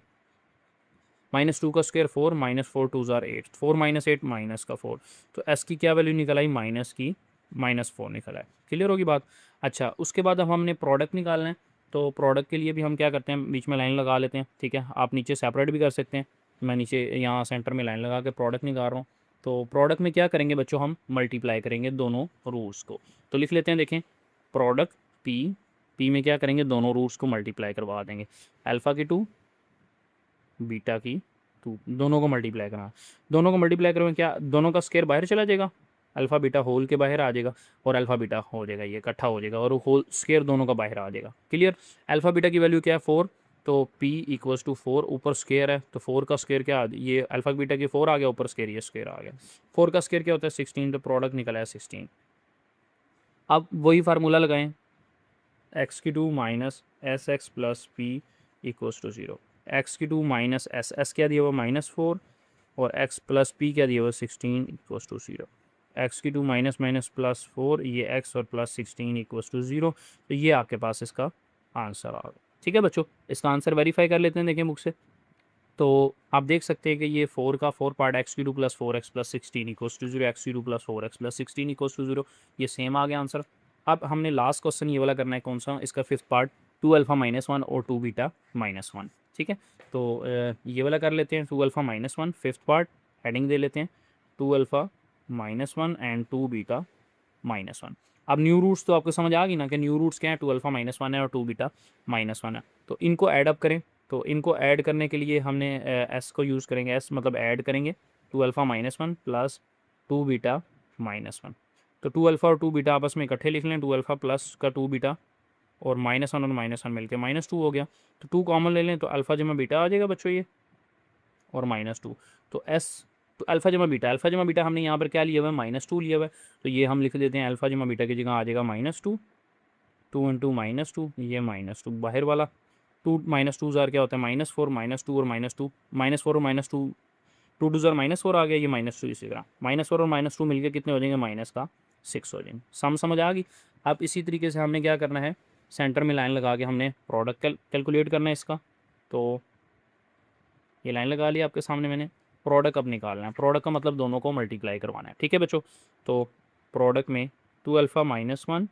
-2 का स्क्वायर 4, -4 2 ज़ार 8, 4 - 8 माइनस का 4, तो एस की क्या वैल्यू निकल आई, -4 निकल आए, क्लियर होगी बात। अच्छा, उसके बाद अब हमने प्रोडक्ट निकालना है, तो प्रोडक्ट के लिए भी हम क्या करते हैं, बीच में लाइन लगा लेते हैं, ठीक है। आप नीचे सेपरेट भी कर सकते हैं, मैं नीचे यहाँ सेंटर में लाइन लगा के प्रोडक्ट निकाल रहा हूँ। तो प्रोडक्ट में क्या करेंगे बच्चों, हम मल्टीप्लाई करेंगे दोनों रूट्स को, तो लिख लेते हैं, देखें प्रोडक्ट पी में क्या करेंगे, दोनों रूट्स को मल्टीप्लाई करवा देंगे, अल्फ़ा की 2 बीटा की 2, दोनों को मल्टीप्लाई करना, दोनों को मल्टीप्लाई करेंगे, क्या दोनों का स्क्वायर बाहर चला जाएगा, अल्फ़ा बीटा होल के बाहर आ जाएगा, और अल्फ़ा बीटा हो जाएगा, ये इकट्ठा हो जाएगा, और होल स्क्वायर दोनों का बाहर आ जाएगा, क्लियर। अल्फ़ा बीटा की वैल्यू क्या है 4, तो p इक्वल्स टू 4, ऊपर स्क्वायर है तो 4 का स्क्वायर क्या, ये अल्फ़ा बीटा की 4 आ गया, ऊपर स्क्वायर ये स्क्वायर आ गया, 4 का स्क्वायर क्या होता है 16, तो प्रोडक्ट निकला है 16। अब वही फार्मूला लगाएं, एक्स की 2 minus S X plus P equals to 0, X की 2 माइनस एस क्या दिया हुआ -4, और एक्स प्लस पी क्या दिया हुआ 16 इक्वल्स टू 0, एक्स की 2 माइनस +4, ये एक्स और प्लस 16 इक्वल्स टू 0, तो ये आपके पास इसका आंसर आ गया, ठीक है बच्चों। इसका आंसर वेरीफाई कर लेते हैं, देखें बुक से, तो आप देख सकते हैं कि ये 4 का 4 पार्ट एक्स की 2 plus 4x plus 16 equals to 0, X की 2 plus 4x plus 16 equals to 0, ये सेम आ गया आंसर। अब हमने लास्ट क्वेश्चन ये वाला करना है, कौन सा, इसका फिफ्थ पार्ट 2 अल्फ़ा -1 और 2 बीटा -1, ठीक है। तो ये वाला कर लेते हैं, 2 अल्फ़ा -1 फिफ्थ पार्ट, हेडिंग दे लेते हैं 2 अल्फ़ा -1 एंड 2 बीटा -1। अब न्यू रूट्स तो आपको समझ आ गई ना कि न्यू रूट्स क्या है, 2 अल्फ़ा -1 है और 2 बीटा -1 है, तो इनको ऐड अप करें। तो इनको ऐड करने के लिए हमने एस को यूज़ करेंगे, एस मतलब ऐड करेंगे 2 अल्फ़ा -1 प्लस 2 बीटा -1, तो 2 अल्फ़ा और 2 बीटा आपस में इकट्ठे लिख लें, 2 अल्फ़ा प्लस का 2 बीटा, और -1 और -1 मिलके -2 हो गया, तो 2 कॉमन ले लें, तो अल्फ़ा जमा बीटा आ जाएगा बच्चों ये, और -2, तो एस, तो अल्फ़ा जमा बीटा हमने यहाँ पर क्या लिया हुआ है, -2 लिया हुआ है, तो ये हम लिख देते हैं अल्फ़ा जमा बीटा की जगह आ जाएगा -2, 2 इंटू -2, ये -2 बाहर वाला, 2 -2 ज़ार क्या होता है -4, -2 और -2, -4 और -2 2 टू ज़र -4 आ गया, ये -2 इसी तरह, -4 और -2 मिलकर कितने हो जाएंगे, -6 हो जाएंगे। समझ आ गई। अब इसी तरीके से हमने क्या करना है, सेंटर में लाइन लगा के हमने प्रोडक्ट कैलकुलेट करना है इसका। तो ये लाइन लगा ली आपके सामने मैंने, प्रोडक्ट अब निकालना है। प्रोडक्ट का मतलब दोनों को मल्टीप्लाई करवाना है, ठीक है बच्चों। तो प्रोडक्ट में 2 अल्फ़ा -1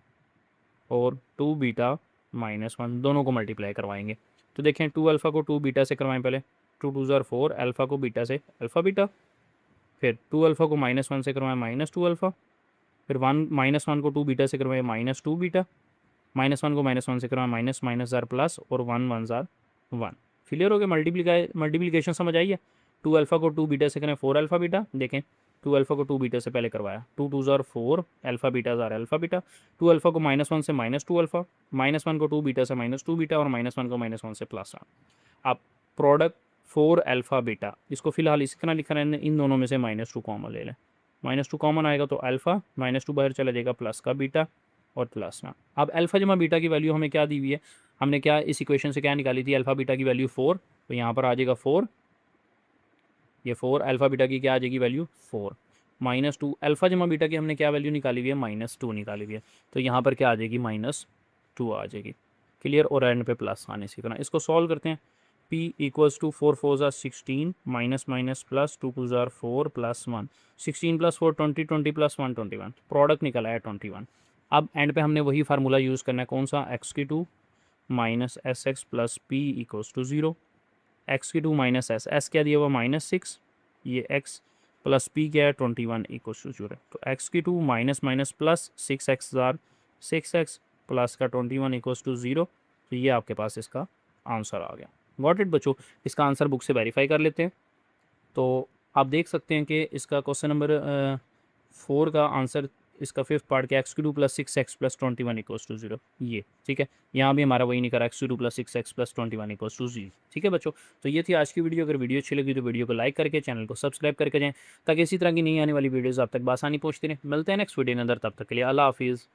और 2 बीटा -1 दोनों को मल्टीप्लाई करवाएंगे। तो देखें 2 अल्फ़ा को 2 बीटा से करवाएं पहले, 2 टू ज़र 4, अल्फ़ा को बीटा से अल्फ़ा बीटा, फिर 2 अल्फ़ा को -1 से करवाएं -2 अल्फ़ा, फिर 1 को 2 बीटा से करवाएं -2 बीटा, -1 को -1 से करवाएं माइनस माइनस ज़ार प्लस और 1 ज़ार 1। क्लियर हो गया। मल्टीप्लिकेशन समझ आई है। 2 अल्फ़ा को 2 बीटा से करें 4 अल्फ़ा बीटा, देखें 2 अल्फ़ा को 2 बीटा से पहले करवाया, 2 टू ज़ार 4 अल्फ़ा बीटा ज़ार अल्फ़ा बीटा, 2 अल्फ़ा को -1 से -2 अल्फ़ा, -1 को 2 बीटा से -2 बीटा और -1 को -1 से +1। अब प्रोडक्ट 4 अल्फ़ा बीटा, इसको फिलहाल इस तरह लिखा है, इन दोनों में से -2 कॉमन ले लें, -2 कॉमन आएगा तो अल्फ़ा, -2 बाहर चला जाएगा, प्लस का बीटा और प्लस ना। अब अल्फ़ा जमा बीटा की वैल्यू हमें क्या दी हुई है, हमने क्या इस इक्वेशन से क्या निकाली थी, अल्फ़ा बीटा की वैल्यू 4, तो यहाँ पर आ जाएगा 4, ये 4 अल्फ़ा बीटा की क्या आ जाएगी वैल्यू 4, -2 अल्फ़ा जमा बीटा की हमने क्या वैल्यू निकाली हुई है, -2 निकाली हुई है, तो यहाँ पर क्या आ जाएगी -2 आ जाएगी। क्लियर। और एंड पे प्लस आने से करना, इसको सॉल्व करते हैं। P = 4 4 ज़ार 16 माइनस माइनस प्लस 2 टू ज़ार 4 प्लस 1, 16 + 4 20, 20 + 1 21, प्रोडक्ट निकला है 21। अब एंड पे हमने वही फार्मूला यूज़ करना है, कौन सा, x³ minus SX plus P = 0, x³ minus S क्या दिया हुआ -6, ये x प्लस P क्या है 21 = 0, तो x³ minus minus plus 6x ज़ार 6x प्लस का 21 = 0, तो ये आपके पास इसका आंसर आ गया। गॉट इट बच्चों। इसका आंसर बुक से वेरीफाई कर लेते हैं। तो आप देख सकते हैं कि इसका क्वेश्चन नंबर 4 का आंसर, इसका 5th पार्ट के x³ + 6x + 21 = 0, ये ठीक है। यहाँ भी हमारा वही नहीं करा, x³ + 6x + 21 = 0, ठीक है बच्चों। तो ये थी आज की वीडियो। अगर वीडियो अच्छी लगी तो वीडियो को लाइक करके चैनल को सब्सक्राइब करके जाएँ, ताकि इसी तरह की नई आने वाली वीडियोज़ आप तक बआसानी पहुँचती रहें। मिलते हैं नेक्स्ट वीडियो के अंदर, तब तक के लिए अल्लाह हाफिज़।